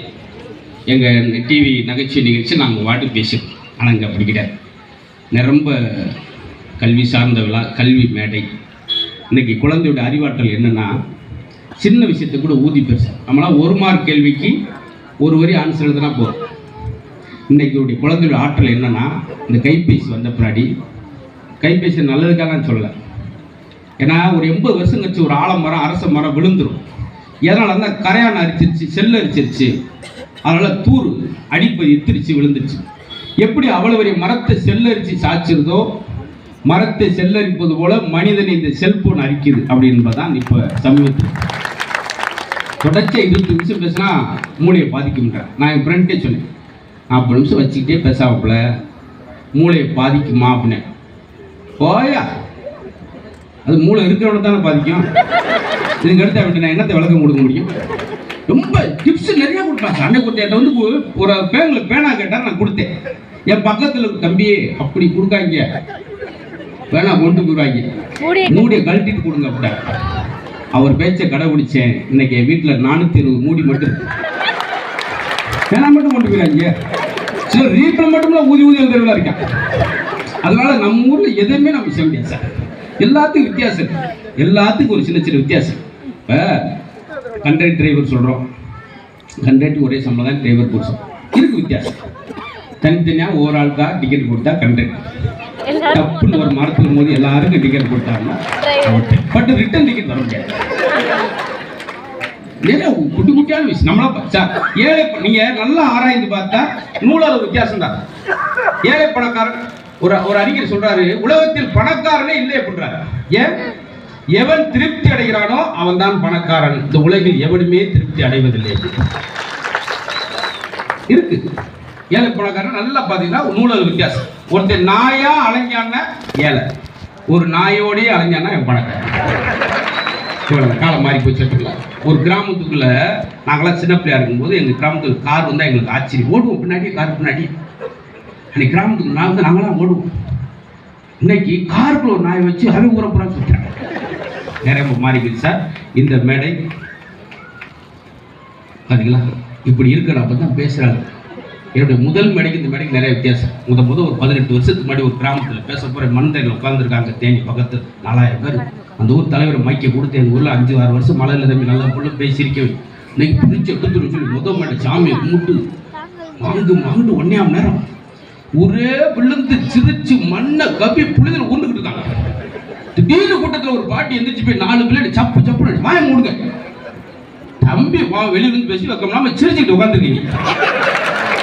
எங்கள் டிவி நகைச்சுவை நிகழ்ச்சி நாங்கள் வாட்டு பேசுவோம். ஆனால் இங்கே அப்படி கிடையாது. நிரம்ப கல்வி சார்ந்த விழா, கல்வி மேடை. இன்றைக்கி குழந்தையோட அறிவாற்றல் என்னென்னா, சின்ன விஷயத்தை கூட ஊதி பேச. நம்மளாம் 1 மார்க் கேள்விக்கு 1 வரி ஆன்சர் எழுதுனா போதும். இன்றைக்கி குழந்தையோட ஆற்றல் என்னென்னா, இந்த கைபேசி வந்த பின்னாடி, கைபேசி நல்லதுக்காக நான் சொல்லலை. ஏன்னா ஒரு 80 வருஷம் கழிச்சு ஒரு ஆலமரம், அரச மரம் விழுந்துடும். எதனால் அந்த கரையான் அரிச்சிருச்சு, செல் அரிச்சிருச்சு, அதனால் தூர் அடிப்பது எத்திரிச்சு விழுந்துருச்சு. எப்படி அவ்வளோ பெரிய மரத்தை செல்லரிச்சு சாய்ச்சிருதோ, மரத்தை செல்லரிப்பது போல மனிதனை இந்த செல்போன் அரிக்குது அப்படின்பதான் இப்போ சமீபத்தில் தொடர்ச்சியாக 20 நிமிஷம் பேசினா மூளையை பாதிக்கும்ன்றேன். நான் என் ஃப்ரெண்ட்டே சொன்னேன், 40 நிமிஷம் வச்சுக்கிட்டே பேசாமப்பில் மூளையை பாதிக்குமா அப்படின்னேன். போயா, அது மூளை இருக்கிறவனை தானே பாதிக்கும். இதுக்கு அடுத்து அவன்ட்டு நான் என்னத்தை விளக்கம் கொடுக்க முடியும்? ரொம்ப டிப்ஸ் நிறைய கொடுப்பாங்க. அன்னைக்கு ஒருத்தர் வந்து ஒரு பேனா கேட்டால் நான் கொடுத்தேன். என் பக்கத்தில் தம்பியே அப்படி கொடுக்காங்க, வேணா கொண்டு போயிடுவாங்க, மூடியை கழட்டிட்டு கொடுங்க அப்படின்னா. அவர் பேச்சை கடைபிடிச்சேன். இன்னைக்கு என் வீட்டில் 420 மூடி மட்டும் பேனா மட்டும் கொண்டு போயிடுவாங்க. சில ரீப்பில் மட்டும்லாம் ஊதி எழுதுறவங்களா இருக்கான். அதனால நம்ம ஊரில் எதுவுமே நம்ம செய்ய முடியாது சார். எல்லாத்துக்கும் வித்தியாசம் இருக்கு, எல்லாத்துக்கும் ஒரு சின்ன வித்தியாசம். இப்போ கண்டக்டர் டிரைவர் சொல்கிறோம், கண்டக்டர் ஒரே சம்பளம் தான், டிரைவர் புருஷம் இருக்கு வித்தியாசம். தனித்தனியாக ஒவ்வொரு ஆளுக்கா டிக்கெட் கொடுத்தா கண்டக்டர், தப்புன்னு ஒரு மரத்தில் போது எல்லாருக்கும் டிக்கெட் கொடுத்தாங்கன்னா பட் ரிட்டர்ன் டிக்கெட் வர முடியாது. நிறைய குட்டி குட்டியான விஷயம் நம்மளா ஏழை. நீங்கள் நல்லா ஆராய்ந்து பார்த்தா நூலாளர் வித்தியாசம் தான். ஏழை பணக்காரன் ஒரு அறிஞர் சொல்றாரு, உலகத்தில் பணக்காரனே இல்லை அப்படின்றாரு. ஏன்? எவன் திருப்தி அடைகிறானோ அவன் தான் பணக்காரன். இந்த உலகில் எவனுமே திருப்தி அடைவதில்லை இருக்கு. ஏழை பணக்காரன் நல்லா பார்த்தீங்கன்னா நூலாளர் வித்தியாசம். ஒருத்தர் நாயா அலைஞ்சான்னா ஏழை, ஒரு நாயோடய அலைஞ்சான்னா என் பணக்காரன். காலம் மாறி போச்சு. ஒரு கிராமத்துக்குள்ள நாங்களாம் சின்ன பிள்ளையா இருக்கும்போது எங்கள் கிராமத்துக்கு கார் வந்தால் எங்களுக்கு ஆச்சரியம். ஓடுவோம் பின்னாடி, கார் பின்னாடி. அன்னைக்கு கிராமத்துக்கு நாங்களாம் ஓடுவோம். இன்னைக்கு காருக்குள்ள ஒரு நாயை வச்சு அவன் ஊரை பூரா சுற்றுறாங்க. நிறைய மாறிக்குது சார் இந்த மேடை. பார்த்தீங்களா இப்படி இருக்கிற அப்போ தான் பேசுகிறாங்க. என்னுடைய முதல் மேடைக்கு இந்த மேடைக்கு நிறைய வித்தியாசம். முதல் ஒரு 18 வருஷத்துக்கு முன்னாடி ஒரு கிராமத்தில் பேச போகிற மண்டையில் உட்காந்துருக்காங்க தேனி பக்கத்து 4000 பேர். அந்த ஊர் தலைவர் மைக்கை கொடுத்து எங்கள் ஊரில் 5-6 வருஷம் மழையில் தம்பி நல்லா புள்ள பேசியிருக்கவே இன்னைக்கு பிடிச்சி எடுத்துன்னு சொல்லி முதல் மேடை சாமியை கும்பிட்டு வாங்கு 1 மணி நேரம் ஒரே விழுந்து சிரிச்சு மண்ணை கப்பி புளிதில் ஊண்டுக்கிட்டு இருக்காங்க. திடீர்னு கூட்டத்தில் ஒரு பாட்டி எந்திரிச்சு போய் 4 பிள்ளைங்க சப்பு சப்பு வாய மூடுங்க தம்பி வெளியிலிருந்து பேசி வைக்கலாம சிரிச்சுக்கிட்டு உட்காந்துருக்கீங்க.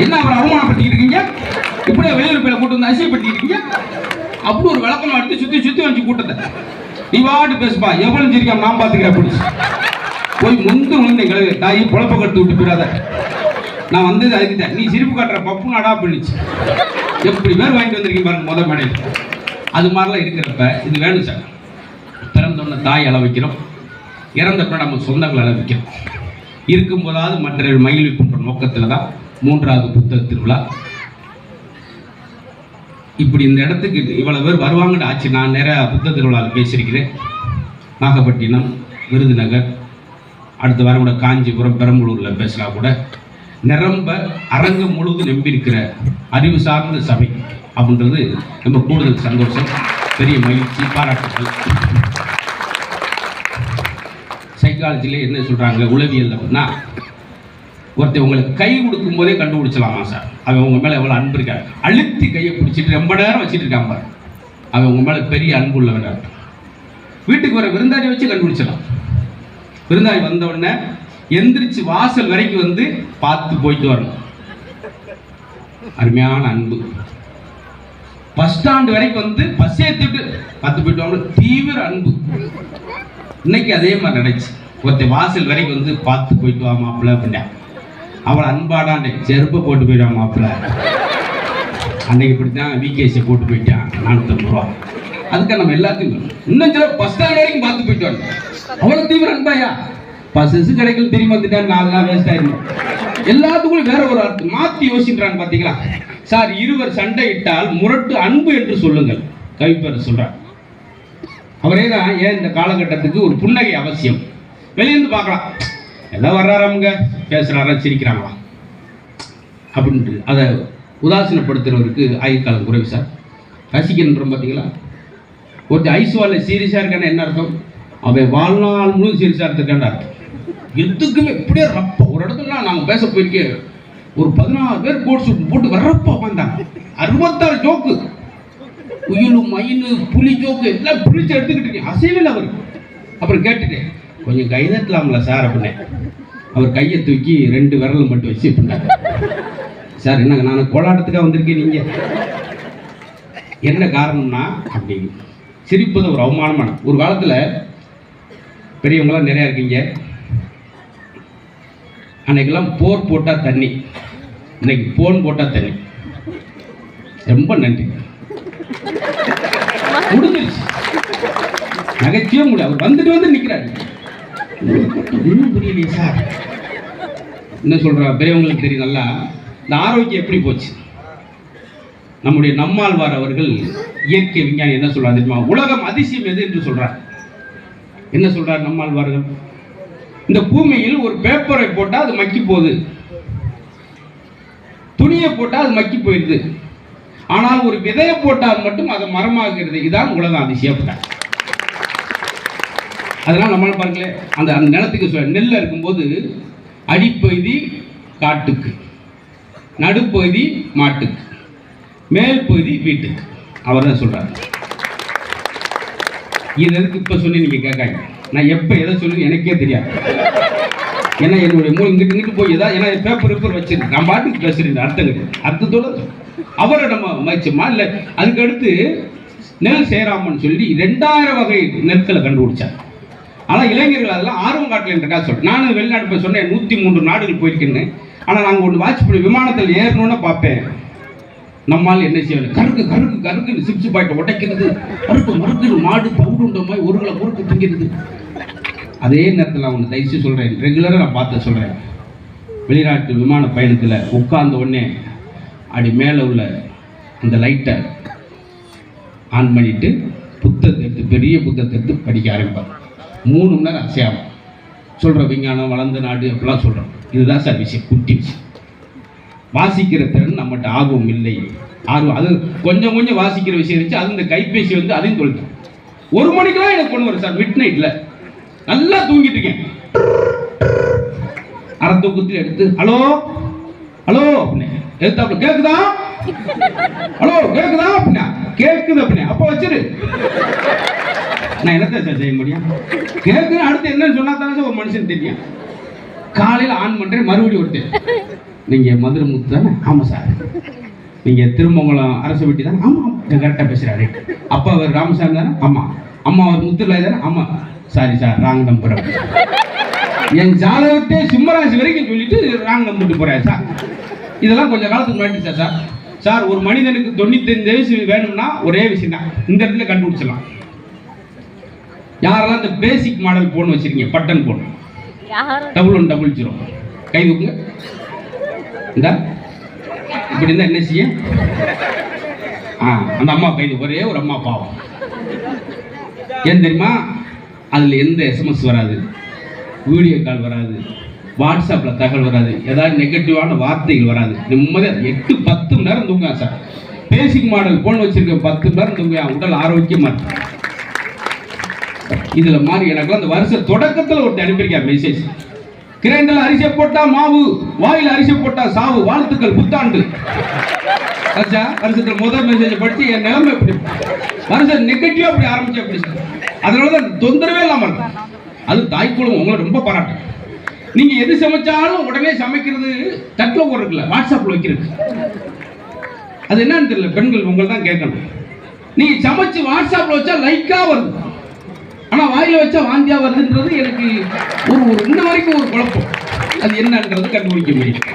என்ன அவர் அவமானப்படுத்திக்கிட்டு இருக்கீங்க? இப்படியே வெளியூர் பேரை கூட்டு வந்து அசியப்படுத்திக்கிட்டு இருக்கீங்க. அப்படி ஒரு விளக்கமா எடுத்து சுத்தி வச்சு கூட்டத்தை நீ வாட்டு பேசுப்பா எவ்வளவு சிரிக்காம நான் பாத்துக்கிறேன் பிடிச்சி போய் முந்து கிழக்கு தாயி பொழப்ப கட்டு விட்டு போயிடாத. நான் வந்தது அதுக்குதான் நீ சிரிப்பு காட்டுற பப்பு நாடா பண்ணிச்சு. எப்படி பேர் வாங்கிட்டு வந்திருக்கீங்க பாருங்க முதல் மேடையில். அது மாதிரிலாம் இருக்கிறப்ப இது வேணும் சார். பிறந்தோடனே தாய் அள வைக்கிறோம், இறந்தப்ப நம்ம சொந்தங்களை அள வைக்கிறோம். இருக்கும்போதாவது மற்ற மகிழ்விப்புன்ற நோக்கத்தில் தான் 3வது புத்தக திருவிழா. இப்படி இந்த இடத்துக்கு இவ்வளவு பேர் வருவாங்கன்னு ஆச்சு. நான் நிறைய புத்தக திருவிழாவில் பேசியிருக்கிறேன். நாகப்பட்டினம், விருதுநகர், அடுத்து வர கூட காஞ்சிபுரம், பெரம்பலூரில் பேசினா கூட நிரம்ப அரங்கம் முழுவதும் நம்பியிருக்கிற அறிவு சார்ந்த சபை அப்படின்றது ரொம்ப கூடுதல் சந்தோஷம், பெரிய மகிழ்ச்சி, பாராட்டுகள். சைக்காலஜிலே என்ன சொல்கிறாங்க உளவியல் அப்படின்னா, ஒருத்தர் உங்களுக்கு கை கொடுக்கும் போதே கண்டுபிடிச்சலாமா சார் அவன் உங்கள் மேலே எவ்வளோ அன்பு இருக்காரு. அழுத்தி கையை பிடிச்சிட்டு ரொம்ப நேரம் வச்சுட்டு இருக்கான் பாரு, அவன் உங்கள் மேலே பெரிய அன்பு உள்ளவன். வீட்டுக்கு வர விருந்தாளி வச்சு கண்டுபிடிச்சலாம். விருந்தாளி வந்த உடனே எந்திரிச்சு வாசல் வரைக்கும் வந்து பார்த்து போயிட்டு வரணும், அருமையான அன்பு. பஸ் ஸ்டாண்டு வரைக்கும் வந்து பஸ் ஏற்றிட்டு பார்த்து போயிட்டு வாங்க, தீவிர அன்பு. இன்னைக்கு அதே மாதிரி நினைச்சு ஒருத்தர் வாசல் வரைக்கும் வந்து பார்த்து போயிட்டு வா மாப்பிள்ள அப்படின்னா அவளை அன்பாடாண்டே செருப்பை போட்டு போயிடுவான் மாப்பிள்ள. அன்னைக்கு இப்படித்தான் விகேசியை போட்டு போயிட்டான் 450 ரூபா. அதுக்காக நம்ம எல்லாத்தையும் இன்னும் சில பஸ் ஸ்டாண்ட் வரைக்கும் பார்த்து போயிட்டு வரணும். அவ்வளோ தீவிர அன்பாயா பஸ்ஸு கிடைக்கல திரும்பி வந்துட்டான் 4 நாள் வேஸ்ட் ஆயிடும். எல்லாத்துக்கும் வேற ஒரு அர்த்தம் மாற்றி யோசிக்கிறாங்க. பார்த்தீங்களா சார், இருவர் சண்டையிட்டால் முரட்டு அன்பு என்று சொல்லுங்கள் கவிப்பர் சொல்றார். அவரே தான் ஏன் இந்த காலகட்டத்துக்கு ஒரு புன்னகை அவசியம். வெளியிருந்து பார்க்கலாம் எல்லாம் வர்றாராமுங்க பேசுகிறாரா சிரிக்கிறாங்களா அப்படின்ட்டு அதை உதாசீனப்படுத்துறவருக்கு ஆயுட்காலம் குறைவு சார். ரசிக்கன்றோம் பார்த்தீங்களா. ஒருத்தர் ஐஸ்வாலில் சீரியஸாக இருக்கான்னு என்ன அர்த்தம்? அவன் வாழ்நாள் முழு சீரியஸாக இருக்கான்னு அர்த்தம். எதுக்குமே இப்படியே ரப்பா ஒரு இடத்துல நாங்கள் பேச போயிருக்கேன், ஒரு 14 பேர் கோட் சூட் போட்டு வர்றப்பா உட்காந்தாங்க. 66 ஜோக்கு, உயிலு மயிலு புலி ஜோக்கு எல்லாம் பிடிச்சி எடுத்துக்கிட்டு இருக்கேன். அசைவில் அவர் அப்புறம் கேட்டுட்டேன் கொஞ்சம் கை தட்டலாம்ல சார் அப்படின்னு. அவர் கையை தூக்கி 2 விரல் மட்டும் வச்சு பண்ணாங்க. சார் என்னங்க நான் கோலாட்டத்துக்காக வந்திருக்கேன், நீங்கள் என்ன காரணம்னா அப்படி சிரிப்பது ஒரு அவமானமான. ஒரு காலத்தில் பெரியவங்களாம் நிறையா இருக்கீங்க. அன்னைக்கெல்லாம் போர் போட்டால் தண்ணி, இன்னைக்கு போன் போட்டால் தண்ணி. ரொம்ப நன்றி, முடிஞ்சிருச்சு. நகைச்சியே முடியாது. அவர் வந்துட்டு நிற்கிறாரு. இன்னும் புரியலையே சார் என்ன சொல்ற. பெரியவங்களுக்கு தெரியும் நல்லா இந்த ஆரோக்கியம் எப்படி போச்சு. நம்முடைய நம்மாழ்வார் அவர்கள் இயற்கை விஞ்ஞானி என்ன சொல்றாரு தெரியுமா? உலகம் அதிசயம் எது என்று சொல்றார். என்ன சொல்றார் நம்மாழ்வார்கள்? இந்த பூமியில் ஒரு பேப்பரை போட்டால் அது மக்கி போகுது, துணியை போட்டால் அது மக்கி போயிடுது, ஆனால் ஒரு விதையை போட்டால் மட்டும் அது மரமாகிறது. இதுதான் உலகம் அதிசயம். அதனால் நம்மளால் பாருங்களேன், அந்த அந்த நிலத்துக்கு நெல்ல இருக்கும்போது அடிப்பகுதி காட்டுக்கு, நடுப்பகுதி மாட்டுக்கு, மேல் பகுதி வீட்டுக்கு. அவர் தான் சொல்றாரு. இது எதுக்கு இப்போ சொல்லி நீங்கள் கேட்காங்க. நான் எப்போ எதை சொல்லி எனக்கே தெரியாது. ஏன்னா என்னுடைய மூணு இங்கிட்டு போய் ஏதாவது ஏன்னா பேப்பர் வச்சிருக்கேன், நான் பாட்டுக்கு பேசுறேன். அர்த்தம் கிடையாது. அர்த்தத்தோட அவரை நம்ம மதிச்சோமா இல்லை. அதுக்கு அடுத்து நெல் சேராமன்னு சொல்லி 2000 வகை நெற்களை கண்டுபிடிச்சார். ஆனால் இளைஞர்கள் அதெல்லாம் ஆர்வம் காட்டலன்றக்கா சொல்கிறேன். நானும் வெளிநாடு போய் சொன்னேன், 103 நாடுகள் போயிருக்கேன்னு. ஆனால் நாங்கள் ஒன்று வாட்ச் பண்ணி விமானத்தில் ஏறணுன்னு பார்ப்பேன். நம்மால் என்ன செய்யணும், கருக்கு கருக்கு கருக்குன்னு சிப்ஸ் பாய்ட்டை உடைக்கிறது, கருக்கு மறுக்குன்னு மாடு பவுடுன்ற மாதிரி ஒரு கிலோ பொறுத்து திங்கிறது. அதே நேரத்தில் நான் ஒன்று தயவுசெய்து சொல்கிறேன், ரெகுலராக நான் பார்த்து சொல்கிறேன். வெளிநாட்டு விமான பயணத்தில் உட்கார்ந்த உடனே அப்படி மேலே உள்ள அந்த லைட்டை ஆன் பண்ணிவிட்டு புத்தகத்தை எடுத்து பெரிய புத்தகத்தை எடுத்து படிக்க ஆரம்பிப்பார். 3 மணி நேரம் அசையாமல் சொல்கிற விஞ்ஞானம் வளர்ந்த நாடு அப்படிலாம் சொல்கிறோம். இதுதான் சார் விஷயம், குட்டி விஷயம். வாசிக்கிற திறன் நம்மகிட்ட ஆர்வம் இல்லை. ஆர்வம் அது கொஞ்சம் கொஞ்சம் வாசிக்கிற விஷயம் இருந்துச்சு. அது இந்த கைபேசி வந்து அதையும் தொழில் 1 மணிக்கெல்லாம் எனக்கு கொண்டு வரும் சார். மிட் நைட்டில் நல்லா தூங்கிட்டு இருக்கேன், அரை தூக்கத்தில் எடுத்து ஹலோ ஹலோ அப்படின்னு எடுத்தாப்புல கேட்குதா, ஹலோ கேட்குதா அப்படின்னா கேட்குது அப்படின்னா அப்போ வச்சிரு. நான் என்னத்தை சார் செய்ய முடியும்? கேட்குது அடுத்து என்னன்னு சொன்னா தானே ஒரு மனுஷன் தெரியும். காலையில் ஆன் பண்ணுறேன், மறுபடியும் ஒருத்தர் நீங்கள் மதுரை முத்து தானே? ஆமாம் சார். நீங்கள் திருமங்கலம் அரசு வெட்டி தானே? ஆமாம் கரெக்டாக பேசுகிறாரு. அப்பா அவர் ராமசாமி தானே? ஆமாம். அம்மா அவர் முத்துலாய் தானே? ஆமாம். Sorry sir, wrong number. என் ஜாதகத்தை சிம்மராசி வரைக்கும் சொல்லிட்டு ராங் நம்பர் போகிறேன் சார். இதெல்லாம் கொஞ்சம் காலத்துக்கு முன்னாடி சார். சார் சார் ஒரு மனிதனுக்கு 95 வயசு வேணும்னா ஒரே விஷயம் தான், இந்த இடத்துல கண்டுபிடிச்சிடலாம். யாரெல்லாம் இந்த பேசிக் மாடல் போன் வச்சிருக்கீங்க, பட்டன் போன் 1100 கை தூக்குங்க. இந்த இப்படி இருந்தா என்ன செய்ய? அந்த அம்மா கைது, ஒரே ஒரு அம்மா பாவம். ஏன் தெரியுமா? அதில் எந்த எஸ்எம்எஸ் வராது, வீடியோ கால் வராது, வாட்ஸ்அப்பில் தகவல் வராது, ஏதாவது நெகட்டிவான வார்த்தைகள் வராது. நிம்மதியாக 8-10 மணி நேரம் தூங்க சார். பேசிக் மாடல் போன் வச்சிருக்க 10 மணி நேரம் தூங்க, உடல் ஆரோக்கியமாக இருக்கு. இதில் மாதிரி எனக்குலாம் அந்த வருஷ தொடக்கத்தில் ஒருத்தர் அனுப்பியிருக்கார் மெசேஜ். கிரைண்டரில் அரிசியை போட்டா மாவு, வாயில் அரிசி போட்டா சாவு, வாழ்த்துக்கள் புத்தாண்டு. அச்சா வருஷத்தில் முதல் மெசேஜ் படிச்சு என் நிலைமை எப்படி வருஷம் நெகட்டிவா அப்படி ஆரம்பிச்சு அப்படி சார். அதனாலதான் தொந்தரவே இல்லாமல் இருக்கும். அது தாய்க்குழும் உங்களை ரொம்ப பாராட்டு. நீங்க எது சமைச்சாலும் உடனே சமைக்கிறது தட்டில் போடுறதுல வாட்ஸ்அப்ல வைக்கிறது, அது என்னன்னு தெரியல. பெண்கள் உங்களை தான் கேட்கணும். நீங்க சமைச்சு வாட்ஸ்அப்ல வச்சா லைக்கா வருது, ஆனா வாயில வச்சா வாந்தியா வருதுன்றது எனக்கு ஒரு இன்ன வரைக்கும் ஒரு குழப்பம். அது என்னன்றது கண்டுபிடிக்க முடியும்.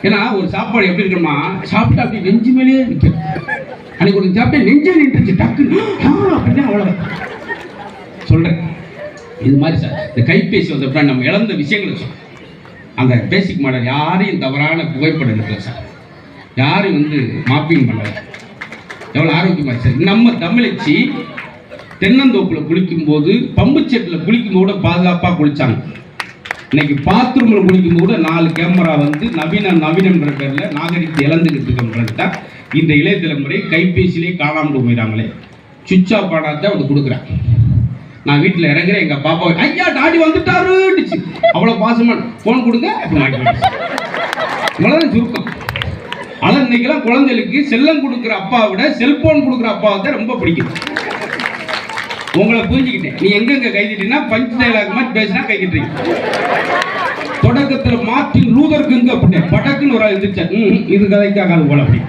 ஏன்னா ஒரு சாப்பாடு எப்படி இருக்கணுமா, சாப்பிட்டா அப்படி நெஞ்சு மேலேயே நிற்கும். அன்னைக்கு ஒரு சாப்பிட்டா நெஞ்சே நின்றுச்சு டக்குன்னு அப்படின்னா அவ்வளோ சொல்றேன். இது மாதிரி சார் இந்த கைபேசி வந்தப்ப நம்ம இழந்த விஷயங்களை சொல்றோம். அந்த பேசிக் மாடல் யாரையும் தவறான புகைப்படம் எடுக்கல சார், யாரையும் வந்து மாப்பிங் பண்ணல. எவ்வளோ ஆரோக்கியமா சார். நம்ம தமிழச்சி தென்னந்தோப்பில் குளிக்கும் போது, பம்பு செட்டில் குளிக்கும் போது பாதுகாப்பாக குளிச்சாங்க. இன்னைக்கு பாத்ரூமில் குளிக்கும் போது 4 கேமரா வந்து நவீனன்ற பேரில் நாகரிகத்தை இழந்துக்கிட்டு இருக்குன்றது தான் இந்த இளைய தலைமுறை. கைபேசியிலே காணாமல் போயிடாங்களே, சுவிட்ச் ஆஃப் ஆனாதான் வந்து கொடுக்குறேன். நான் வீட்டில் இறங்குறேன், எங்கள் பாப்பா ஐயா டாடி வந்துட்டாருச்சு, அவ்வளோ பாசமாக ஃபோன் கொடுங்க அப்படின்னு இவ்வளோதான் சுருக்கம். ஆனால் இன்னைக்கெல்லாம் குழந்தைகளுக்கு செல்லம் கொடுக்குற அப்பாவை விட செல்போன் கொடுக்குற அப்பாவை தான் ரொம்ப பிடிக்கும். உங்களை புரிஞ்சுக்கிட்டேன். நீ எங்கெங்க கைதிட்டீங்கன்னா பஞ்ச் டைலாக் மாதிரி பேசினா கைதிட்டீங்க. தொடக்கத்தில் மார்ட்டின் லூதர் கிங் அப்படின்னு படக்குன்னு ஒரு எழுதிச்சார். இது கதைக்காக அது போல அப்படி.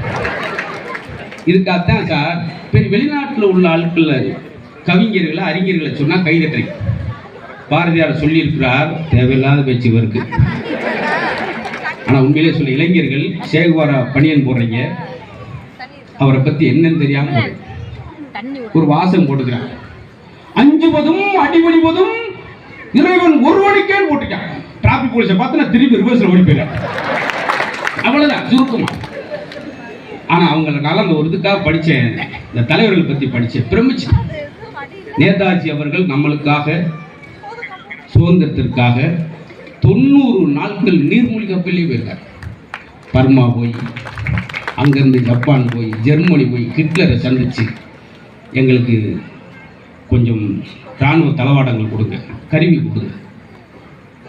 இதுக்காகத்தான் சார் பெரிய வெளிநாட்டில் உள்ள ஆட்கள் கவிஞர்களை அறிஞர்களை சொன்னா கைதட்டுறீங்க. பாரதியார் சொல்லியிருக்கிறார், தேவையில்லாத பேச்சு இருக்கு. ஆனால் உண்மையிலே சொல்ல இளைஞர்கள் சேகுவாரா பணியன் போடுறீங்க, அவரை பற்றி என்னன்னு தெரியாம ஒரு வாசம் போட்டுக்கிறாங்க. அஞ்சுவதும் அடிபணிவதும் இறைவன் ஒருவனுக்கே போட்டுட்டான். டிராபிக் போலீஸை பார்த்து நான் திரும்பி ரிவர்ஸில் ஓடி போயிடுறேன். அவ்வளோதான் சுருக்கமா. ஆனால் அவங்களனால அந்த ஒரு இதுக்காக படித்தேன், இந்த தலைவர்கள் பற்றி படித்தேன், பிரமிச்சு. நேதாஜி அவர்கள் நம்மளுக்காக சுதந்திரத்திற்காக 90 நாட்கள் நீர்மூழ்கி கப்பலே போயிருக்கார். பர்மா போய், அங்கேருந்து ஜப்பான் போய், ஜெர்மனி போய் ஹிட்லரை சந்திச்சு எங்களுக்கு கொஞ்சம் இராணுவ தளவாடங்கள் கொடுங்க, கருவி கொடுங்க.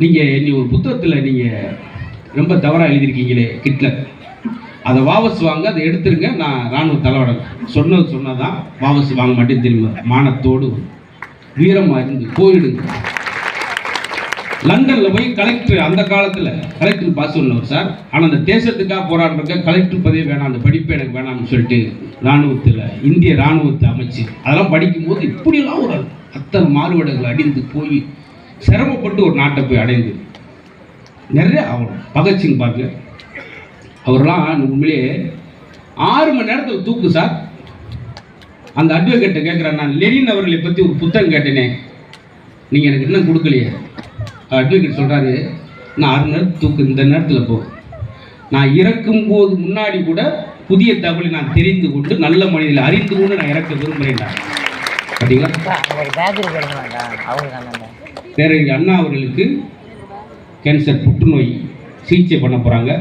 நீங்கள் இனி ஒரு புத்தகத்தில் நீங்கள் ரொம்ப தவறாக எழுதியிருக்கீங்களே ஹிட்லர், அதை வாபஸ் வாங்க, அதை எடுத்துருங்க, நான் இராணுவ தளவாடம் சொன்னதான் வாபஸ் வாங்க மாட்டேன்னு தெரியுமா? மானத்தோடு வீரமாக இருந்து போயிடுங்க. லண்டனில் போய் கலெக்டர், அந்த காலத்தில் கலெக்டர் பாஸ் பண்ணவர் சார். ஆனால் அந்த தேசத்துக்காக போராடுறக்க கலெக்டர் பதவி வேணாம், அந்த படிப்பு எனக்கு வேணாம்னு சொல்லிட்டு இராணுவத்தில் இந்திய இராணுவத்தை அமைச்சு அதெல்லாம் படிக்கும்போது இப்படியெல்லாம் ஒரு அத்தனை மாறுவடங்கள் அடிந்து போய் சிரமப்பட்டு ஒரு நாட்டை போய் அடைந்து நிறைய ஆகணும். பகத்சிங் பாருங்க, அவரெல்லாம் உண்மையிலேயே 6 மணி நேரத்தில் தூக்கு சார். அந்த அட்வொகேட்டை கேட்குறேன், நான் லெனின் அவர்களை பற்றி ஒரு புத்தகம் கேட்டேனே, நீங்கள் எனக்கு இன்னும் கொடுக்கலையே. அட்வொகேட் சொல்கிறாரு, நான் 6 மணி நேரத்துக்கு தூக்கு, இந்த நேரத்தில் போ, நான் இறக்கும்போது முன்னாடி கூட புதிய தகவலை நான் தெரிந்து கொண்டு நல்ல மனிதர்களை அறிந்து கொண்டு நான் இறக்க விரும்புகிறேன். பார்த்தீங்களா, பேரறிஞர் அண்ணா அவர்களுக்கு கேன்சர் புற்றுநோய் சிகிச்சை பண்ண போகிறாங்க.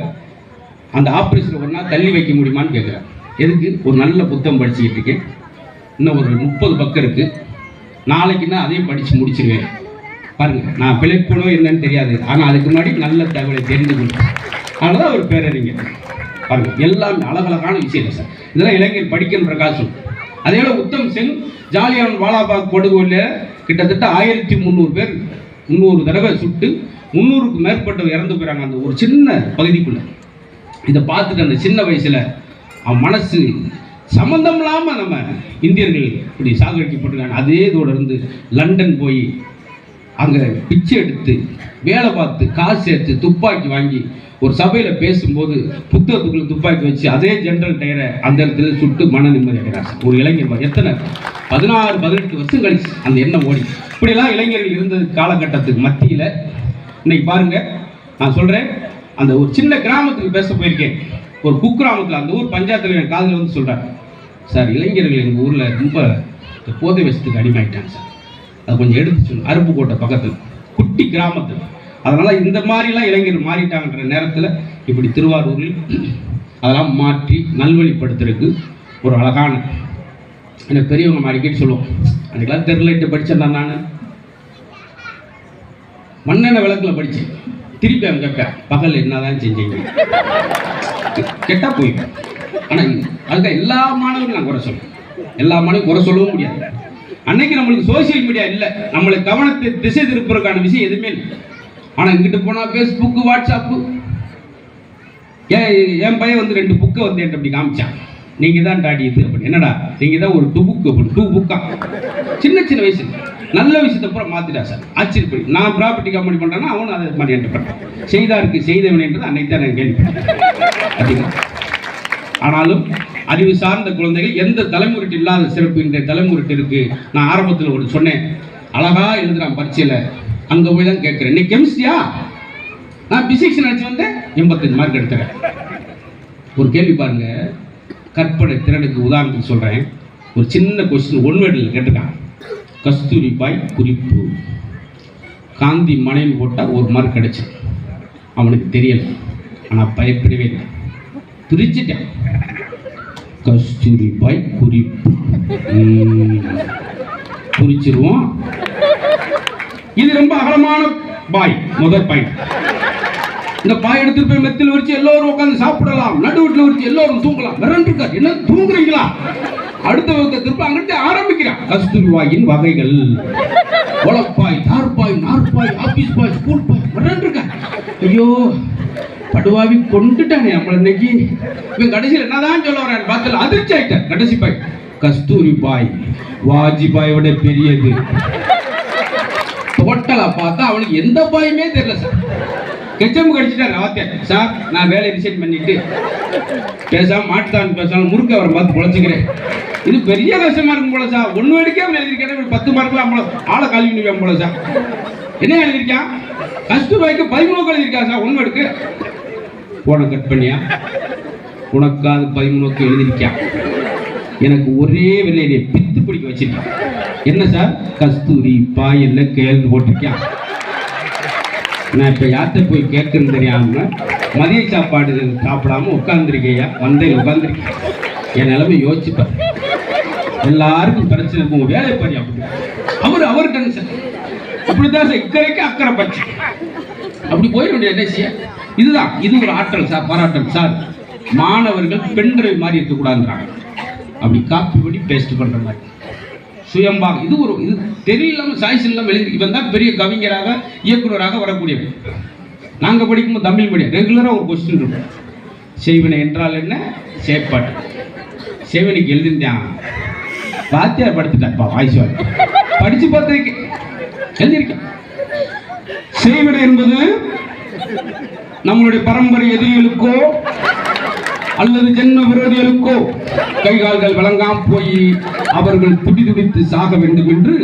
அந்த ஆப்ரேஷன் ஒரு நாள் தள்ளி வைக்க முடியுமான்னு கேட்குறேன். எதுக்கு? ஒரு நல்ல புத்தகம் படிச்சுக்கிட்டு இருக்கேன். இன்னும் ஒரு 30 பக்கம் இருக்குது. நாளைக்குன்னா அதையும் படித்து முடிச்சிருவேன். பாருங்கள், நான் பிழைப்பனோ என்னன்னு தெரியாது, ஆனால் அதுக்கு முன்னாடி நல்ல தகவலை தெரிந்து கொள்வேன். அதனால அவர் பேரறிஞர். பாருங்கள், எல்லாமே அழகழகான விஷயம் சார். இதெல்லாம் இளைஞர் படிக்கின்ற காசு. அதே போல் உத்தம் சிங் ஜாலியான் வாலாபாக் படுகொலையில் கிட்டத்தட்ட 1300 பேர் 300 தடவை சுட்டு 300க்கு மேற்பட்டவர் இறந்து போயிறாங்க அந்த ஒரு சின்ன பகுதிக்குள்ளே. இதை பார்த்துட்டு அந்த சின்ன வயசில் அவன் மனசு சம்மந்தம் இல்லாமல் நம்ம இந்தியர்கள் இப்படி சாகடிக்கப்பட்டிருக்காங்க. அதே இதோட இருந்து லண்டன் போய் அங்கே பிச்சை எடுத்து வேலை பார்த்து காசு எடுத்து துப்பாக்கி வாங்கி ஒரு சபையில் பேசும்போது புத்தகத்துக்குள்ள துப்பாக்கி வச்சு அதே ஜெனரல் டயரை அந்த இடத்துல சுட்டு மன நிம்மதி அடைகிறாங்க. ஒரு இளைஞர் எத்தனை 16-18 வருஷம் கழிச்சு அந்த எண்ணம் ஓடி. இப்படிலாம் இளைஞர்கள் இருந்த காலகட்டத்துக்கு மத்தியில் இன்னைக்கு பாருங்க, நான் சொல்கிறேன், அந்த ஒரு சின்ன கிராமத்துக்கு பேச போயிருக்கேன். ஒரு குக்கிராமத்தில் அந்த ஊர் பஞ்சாயத்தில் என் காதில் வந்து சொல்கிறார், சார் இளைஞர்கள் எங்கள் ஊரில் ரொம்ப போதை விஷத்துக்கு அடிமையாயிட்டாங்க சார், அது கொஞ்சம் எடுத்து சொல்லு. அருப்புக்கோட்டை பக்கத்தில் குட்டி கிராமத்தில். அதனால் இந்த மாதிரிலாம் இளைஞர்கள் மாறிட்டாங்கன்ற நேரத்தில் இப்படி திருவாரூரில் அதெல்லாம் மாற்றி நல்வழிப்படுத்துறதுக்கு ஒரு அழகான எனக்கு பெரியவங்க அடிக்கடி சொல்லுவோம். அன்றைக்கெல்லாம் தெருலைட்டு படித்தேன் நான் மண்ணெண்ணெய் விளக்கில் படித்தேன். திருப்பி அவங்க கேட்பேன், பகல் என்னதான் செஞ்சீங்க கேட்டால் போயிடும். ஆனால் அதுதான் எல்லா மாணவர்களும் நான் குறை சொல்லுவேன். எல்லா மாணவரும் குறை சொல்லவும் முடியாது. அன்னைக்கு நம்மளுக்கு சோசியல் மீடியா இல்லை, நம்மளுக்கு கவனத்தை திசை திருப்பதற்கான விஷயம் எதுவுமே இல்லை. ஆனால் இங்கிட்டு போனால் ஃபேஸ்புக்கு வாட்ஸ்அப்பு. என் பையன் வந்து 2 புக்கை வந்து என்கிட்ட அப்படி காமிச்சான். நீங்கள் தான் டாடி இது அப்படி. என்னடா நீங்கள் தான் ஒரு 2 புக்கு அப்படி 2 புக்கா சின்ன சின்ன வயசு நல்ல விஷயத்தை பூரா மாற்றிட்டா சார். ஆச்சரியப்படி நான் ப்ராப்பர்ட்டி கம்பெனி பண்ணுறேன்னா அவனும் அதை மாதிரி என்கிட்ட பண்ணுறான். செய்தாருக்கு செய்தவனேன்றது அன்னைக்கு தான் நான் கேள்விப்பட்டேன். ஆனாலும் அறிவு சார்ந்த குழந்தைகள் எந்த தலைமுறைட்டு இல்லாத சிறப்பு இந்த தலைமுறைட்டு இருக்கு. நான் ஆரம்பத்தில் ஒரு சொன்னேன், அழகா எழுதுறான் பரீட்சையில், அங்கே போய் தான் கேட்குறேன், நீ கெமிஸ்ட்ரியா? நான் பிசிக்ஸ் நினச்சி வந்தேன், 85 மார்க் எடுத்துறேன். ஒரு கேள்வி பாருங்க, கற்பனை திறனுக்கு உதாரணத்துக்கு சொல்கிறேன். ஒரு சின்ன கொஸ்டின் 1 வேர்டில் கேட்டிருக்கான். கஸ்தூரிபாய் குறிப்பு காந்தி மனைவி போட்டால் 1 மார்க் கிடைச்சு. அவனுக்கு தெரியலை, ஆனால் பயப்படவே இல்லை, பிரிச்சுட்டேன். கஸ்தூரிபாய் குறிப்பு குறிச்சிருவோம். இது ரொம்ப அகலமான பாய். முதல் பாயிண்ட், இந்த பாய் எடுத்துட்டு போய் மெத்தில் வச்சு எல்லோரும் உட்காந்து சாப்பிடலாம், நடு வீட்டில் வச்சு எல்லோரும் தூங்கலாம். மிரண்டிருக்கார், என்ன தூங்குறீங்களா? அடுத்த வகுத்த திருப்ப அங்கிட்டு ஆரம்பிக்கிறான். கஸ்தூரிபாயின் வகைகள், உலப்பாய், தார்பாய், நார்பாய், ஆபீஸ் பாய், ஸ்கூல் பாய். மிரண்டிருக்கார். ஐயோ படுவாவி கொண்டுட்டானே நம்மள இன்னைக்கு. இவன் கடைசியில் என்னதான் சொல்ல வரான் பார்த்துல அதிர்ச்சி ஆயிட்டார். கடைசி பாய் கஸ்தூரிபாய் வாஜ்பாயோட பெரியது. டோட்டலா பார்த்தா அவனுக்கு எந்த பாயுமே தெரியல சார். கெச்சம் கடிச்சிட்டாரு வாத்தியார். சார் நான் வேலையை ரிசைன் பண்ணிட்டு பேசாம மாட்டுதான் பேசாம முறுக்க அவரை பார்த்து பொழைச்சிக்கிறேன். இது பெரிய கஷ்டமா இருக்கும் போல சார். 1 வேடிக்கையாம எழுதிருக்கேன், 10 மார்க்லாம் ஆளை கல்வி போல சார். என்ன எழுதிருக்கான்? கஸ்தூரிபாய்க்கு 13 எழுதியிருக்கா சார். 1 வேடுக்கு போன கட் பண்ணியா? உனக்காது 13 எழுதியிருக்கான். எனக்கு ஒரே வெள்ளையிலே பித்து பிடிக்க வச்சிருக்கான். என்ன சார்? கஸ்தூரி பாயல்ல கேள்வி போட்டிருக்கான். நான் இப்போ யார்கிட்ட போய் கேட்குன்னு தெரியாம மதிய சாப்பாடு சாப்பிடாம உட்காந்துருக்கையா வந்தையில் உட்காந்துருக்கேன். என் நிலைமை யோசிச்சுப்பேன். எல்லாருக்கும் பிரச்சனை இருக்கும், வேலை பாரு அப்படி அவர் டென்ஷன் அப்படிதான் சார். இக்கரைக்கு அக்கறை பச்சு அப்படி போயிட வேண்டிய என்ன இதுதான். இது ஒரு ஆற்றல் சார், பாராட்டல் சார். மாணவர்கள் பெண்களை மாதிரி இருக்கக்கூடாதுன்றாங்க. அப்படி காப்பி படி பேஸ்ட் பண்ற மாதிரி சுயம்பாக இது ஒரு இது தெரியலாம சாய்ஸ் இல்லாமல் எழுதி. இவன் தான் பெரிய கவிஞராக இயக்குநராக வரக்கூடியவன். நாங்கள் படிக்கும்போது தமிழ் மீடியம் ரெகுலராக ஒரு கொஸ்டின் இருக்கும். செய்வினை என்றால் என்ன? சேப்பாட்டு. செய்வனைக்கு எழுதிருந்தான் வாத்தியார் படுத்துட்டாப்பா வாய்ஸ் படிச்சு பார்த்து எழுதியிருக்கேன். செய்வினை என்பது நம்மளுடைய பரம்பரை எதிரிகளுக்கோ அல்லது ஜென்ம விரோதிகளுக்கோ கைகால்கள் வழங்காம போய் அவர்கள் துடித்து சாக வேண்டும் என்று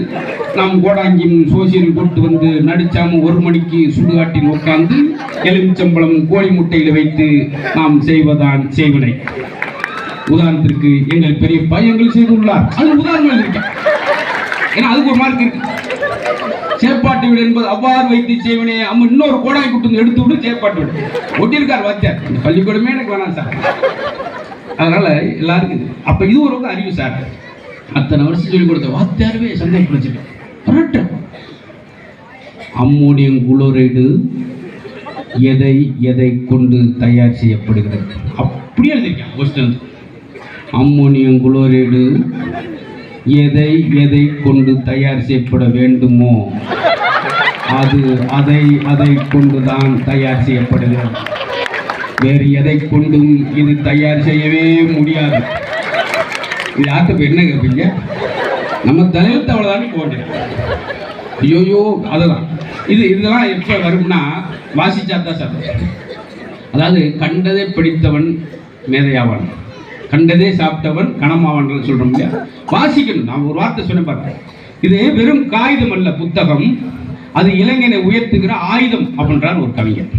நாம் கோடாங்கியும் சோசியல் போட்டு வந்து நடிச்சாம 1 மணிக்கு சுடுகாட்டில் உட்கார்ந்து எலுமிச்சம்பழம் கோழி முட்டையில் வைத்து நாம் செய்வதான் செய்வினை. உதாரணத்திற்கு எங்கள் பெரியப்பா எங்கள் செய்துள்ளார், அது உதாரணம் எழுதியிருக்கேன். ஏன்னா அதுக்கு ஒரு மார்க் இருக்கு. சேப்பாட்டு வீடு என்பது அவ்வாறு வைத்து செய்வனே அம்மா இன்னொரு கோடாய் குட்டு எடுத்து விட்டு சேப்பாட்டு வீடு ஒட்டியிருக்கார் வாத்தியார். இந்த பள்ளிக்கூடமே எனக்கு வேணாம் சார். அதனால எல்லாருக்கும் அப்ப இது ஒரு அறிவு சார். அத்தனை வருஷம் சொல்லிக் கொடுத்த வாத்தியாரவே சந்தேகப்படுத்திட்டேன். அம்மோனியம் குளோரைடு எதை எதை கொண்டு தயார் செய்யப்படுகிறது அப்படியே எழுதியிருக்கேன் கொஸ்டின். அம்மோனியம் குளோரைடு எதை எதை கொண்டு தயார் செய்யப்பட வேண்டுமோ அது அதை அதை கொண்டுதான் தயார் செய்யப்படுகிறது. வேறு எதை கொண்டும் இது தயார் செய்யவே முடியாது. இது யார்கிட்ட என்ன கேட்பீங்க? நம்ம தலையெழுத்து அவ்வளோதான் போட்டு. ஐயோயோ அதெல்லாம் இதெல்லாம் எப்போ வரும்னா வாசிச்சா தான் சார். அதாவது கண்டதை படித்தவன் மேதையாவான், கண்டதே சாப்பிட்டவன் கணமாவான் சொல்றோம் இல்லையா? வாசிக்கணும். நான் ஒரு வார்த்தை சொன்ன பார்த்தேன். இது வெறும் காகிதம் அல்ல, புத்தகம். அது இளைஞனை உயர்த்துகிற ஆயுதம் அப்படின்றார் ஒரு கவிஞர்.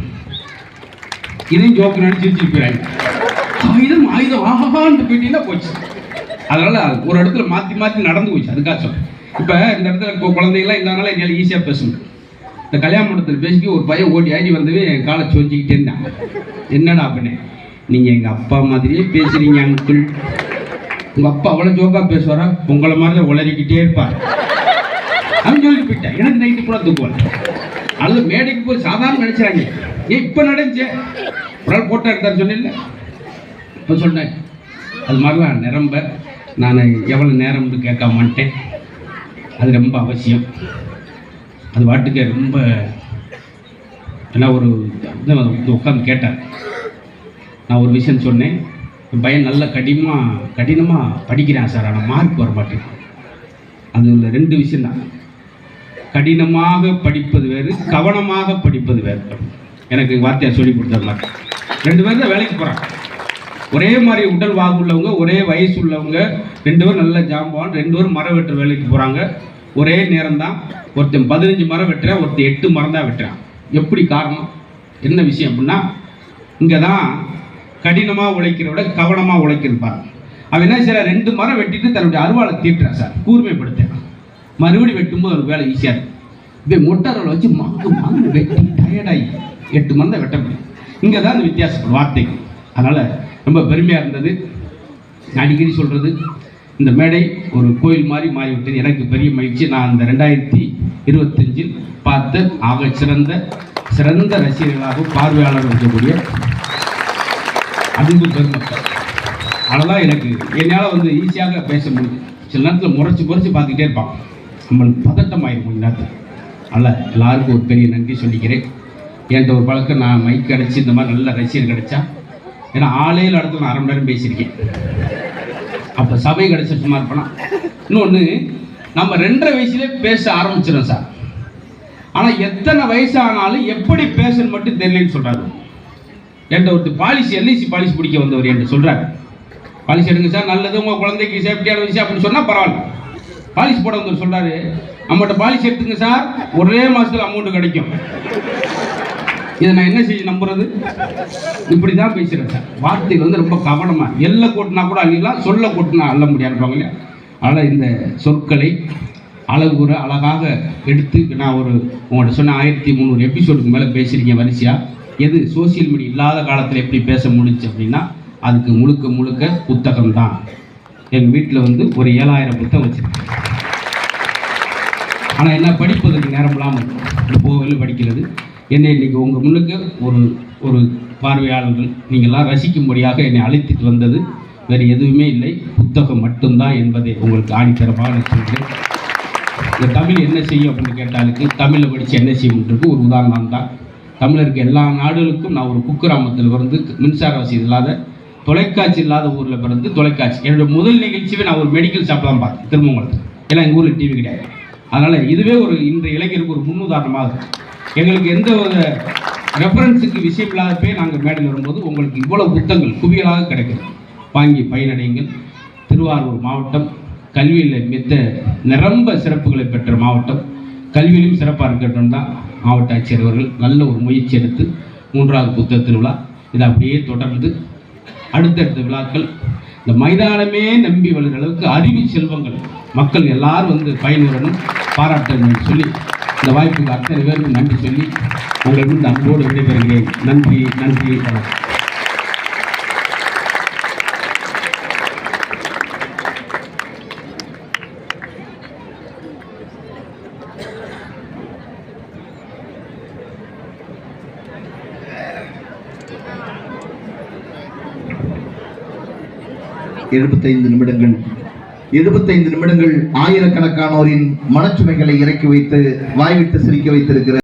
இதையும் ஜோக்கு நினைச்சு போயிறாங்க. ஆயுதம் ஆயுதம் ஆகான்னு போயிட்டீங்கன்னா போச்சு. அதனால ஒரு இடத்துல மாற்றி மாற்றி நடந்து போச்சு. அதுக்காக சொல்றேன். இப்போ இந்த இடத்துல இப்போ குழந்தைகள்லாம் இல்லாதனால என்னால் ஈஸியாக பேசணும். இந்த கல்யாண மண்டபத்தில் பேசிக்கி ஒரு பையன் ஓடி ஆடி வந்தவே என் காலை சொல்லிக்கிட்டே இருந்தான். என்னடா அப்படின்னு, நீங்கள் எங்கள் அப்பா மாதிரியே பேசுகிறீங்க அங்கிள். உங்கள் அப்பா அவ்வளோ ஜோக்காக பேசுவாரா? உங்களை மாதிரி தான் உளறிக்கிட்டே இருப்பார் அப்படின்னு சொல்லிட்டு போயிட்டேன். எனக்கு நைட்டு கூட தூக்குவார். அது மேடைக்கு போய் சாதாரண நினைச்சாங்க. ஏன் இப்போ நடந்துச்சேன் ஒரு நாள் போட்டோ எடுத்தார் சொன்னேன்ல, இப்போ சொன்னேன். அது மாதிரிலாம் நிரம்ப நான் எவ்வளோ நேரம்னு கேட்க மாட்டேன். அது ரொம்ப அவசியம். அது வாட்டுக்கு ரொம்ப எல்லாம் ஒரு உட்காந்து கேட்டார். நான் ஒரு விஷயம் சொன்னேன். என் பையன் நல்ல கடினமாக படிக்கிறான் சார், ஆனால் மார்க் வர மாட்டேன். அது உள்ள ரெண்டு விஷயம்தான். கடினமாக படிப்பது வேறு, கவனமாக படிப்பது வேறு. எனக்கு வார்த்தையாக சொல்லி கொடுத்த மாதிரி ரெண்டு பேரும் தான் வேலைக்கு போகிறாங்க. ஒரே மாதிரி உடல் வாகு உள்ளவங்க, ஒரே வயசு உள்ளவங்க, ரெண்டு பேரும் நல்ல ஜாம்பவான், ரெண்டு பேரும் மரம் வெட்டுற வேலைக்கு போகிறாங்க. ஒரே நேரம் தான். ஒருத்தன் 15 மரம் வெட்டுறான், ஒருத்தன் 8 மரம் தான் வெட்டுறான். எப்படி காரணம்? என்ன விஷயம் அப்படின்னா, இங்கே தான் கடினமாக உழைக்கிறத விட கவனமாக உழைக்கிறப்பார். அவன் என்ன சார் 2 மரம் வெட்டிட்டு தன்னுடைய அருவாளை தீட்டுறான் சார், கூர்மைப்படுத்துறான். மறுபடியும் வெட்டும்போது ஒரு வேலை ஈஸியாக இருக்கும். இப்போ மொட்டாரோட வச்சு மாங்கு வெட்டி டயர்டாகி 8 மரம் தான் வெட்ட முடியும். இங்கே தான் அந்த வித்தியாசப்படும் வார்த்தைக்கு. அதனால் ரொம்ப பெருமையாக இருந்தது. அடிக்கடி சொல்கிறது, இந்த மேடை ஒரு கோயில் மாதிரி மாறிவிட்டது. எனக்கு பெரிய மகிழ்ச்சி. நான் அந்த 2025 பார்த்த ஆக சிறந்த ரசிகர்களாக பார்வையாளர்கள் இருக்கக்கூடிய அன்பு பெருமக்கள். அதெல்லாம் எனக்கு என்னால் ஈஸியாக பேச முடியும். சில நேரத்தில் முறைச்சி பார்த்துக்கிட்டே இருப்பான். நம்மளுக்கு பதட்டம் ஆயிடும் கொஞ்ச நேரத்தில். அதனால் எல்லாருக்கும் ஒரு பெரிய நன்றி சொல்லிக்கிறேன். என்கிட்ட ஒரு பழக்கம், நான் மைக் கிடச்சி இந்த மாதிரி நல்ல ரசிகர் கிடைச்சா, ஏன்னா ஆலையில் இடத்துல நான் 1/2 மணி நேரம் பேசியிருக்கேன். அப்போ சபை கிடைச்ச சும்மா இருப்பேனா. இன்னொன்று, நம்ம 2.5 வயசுலேயே பேச ஆரம்பிச்சிடும் சார். ஆனால் எத்தனை வயசு ஆனாலும் எப்படி பேசணும் மட்டும் தெரியலன்னு சொல்கிறாரு. என்கிட்ட ஒருத்தர் பாலிசி எல்ஐசி பாலிசி பிடிக்க வந்தவர் என்கிட்ட சொல்கிறார், பாலிசி எடுங்க சார், நல்லது, உங்கள் குழந்தைக்கு சேஃப்டியான விஷயம் அப்படின்னு சொன்னால் பரவாயில்ல. பாலிசி போட வந்தவர் சொல்கிறாரு, நம்மகிட்ட பாலிசி எடுத்துங்க சார், ஒரே மாதத்தில் அமௌண்ட்டு கிடைக்கும். இதை நான் என்ன செய்ய நம்புறது? இப்படி தான் பேசுகிறேன் சார். வார்த்தைகள் ரொம்ப கவனமாக, எல்லை கொட்டினா கூட அள்ளிடலாம், சொல்ல கொட்டினா அள்ள முடியாதுப்பாங்க இல்லையா? அதனால் இந்த சொற்களை அழகுற அழகாக எடுத்து நான் உங்கள்கிட்ட சொன்ன 1300 எபிசோடுக்கு மேலே பேசுகிறீங்க வரிசையாக. எது சோசியல் மீடியா இல்லாத காலத்தில் எப்படி பேச முடிச்சு அப்படின்னா, அதுக்கு முழுக்க புத்தகம் தான். எங்கள் வீட்டில் ஒரு 7000 புத்தகம் வச்சுருக்கேன். ஆனால் என்ன படிப்பதற்கு நேரம் இல்லாமல் போகவில் படிக்கிறது. என்னை இன்றைக்கி உங்கள் முன்னுக்கு ஒரு பார்வையாளர்கள் நீங்கள்லாம் ரசிக்கும்படியாக என்னை அழைத்துட்டு வந்தது வேறு எதுவுமே இல்லை, புத்தகம் மட்டும்தான் என்பதை உங்களுக்கு ஆணித்தரமாக சொல்கிறேன். இந்த தமிழ் என்ன செய்யும் அப்படின்னு கேட்டாலுக்கு, தமிழை படித்து என்ன செய்யும்ன்றது ஒரு உதாரணம் தான். தமிழருக்கு எல்லா நாடுகளுக்கும் நான் ஒரு குக்கிராமத்தில் மின்சார வசதி இல்லாத, தொலைக்காட்சி இல்லாத ஊரில் பிறந்து தொலைக்காட்சி என்னுடைய முதல் நிகழ்ச்சியை நான் ஒரு மெடிக்கல் ஷாப் தான் பார்த்தேன் திருமங்கலத்தில். ஏன்னா எங்கள் ஊரில் டிவி கிடையாது. அதனால் இதுவே இன்றைய இளைஞருக்கு ஒரு முன்னுதாரணமாக. எங்களுக்கு எந்த ஒரு ரெஃபரன்ஸுக்கு விஷயம் இல்லாதப்பே நாங்கள் மேடையில் வரும்போது உங்களுக்கு இவ்வளவு புத்தகங்கள் குவியலாக கிடைக்கிறது. வாங்கி பயனடைங்கள். திருவாரூர் மாவட்டம் கல்வியில் நிரம்ப சிறப்புகளை பெற்ற மாவட்டம். கல்வியிலும் சிறப்பாக இருக்கட்டும் தான் மாவட்ட ஆட்சியர் அவர்கள் நல்ல ஒரு முயற்சி எடுத்து 3வது புத்தக திருவிழா இதை அப்படியே தொடர்ந்து அடுத்தடுத்த விழாக்கள் இந்த மைதானமே நம்பி வளர்கிற அளவுக்கு அறிவு செல்வங்கள் மக்கள் எல்லாரும் வந்து பயனுறணும், பாராட்டணும் சொல்லி இந்த வாய்ப்புக்கு அத்தனை பேருக்கும் நன்றி சொல்லி உங்களிடம் அன்போடு விடைபெறுகிறேன். நன்றி, நன்றி, வணக்கம். நிமிடங்கள் 75 நிமிடங்கள் ஆயிரக்கணக்கானோரின் மனச்சுமைகளை இறக்கி வைத்து வாய்விட்டு சிரிக்க வைத்திருக்கிற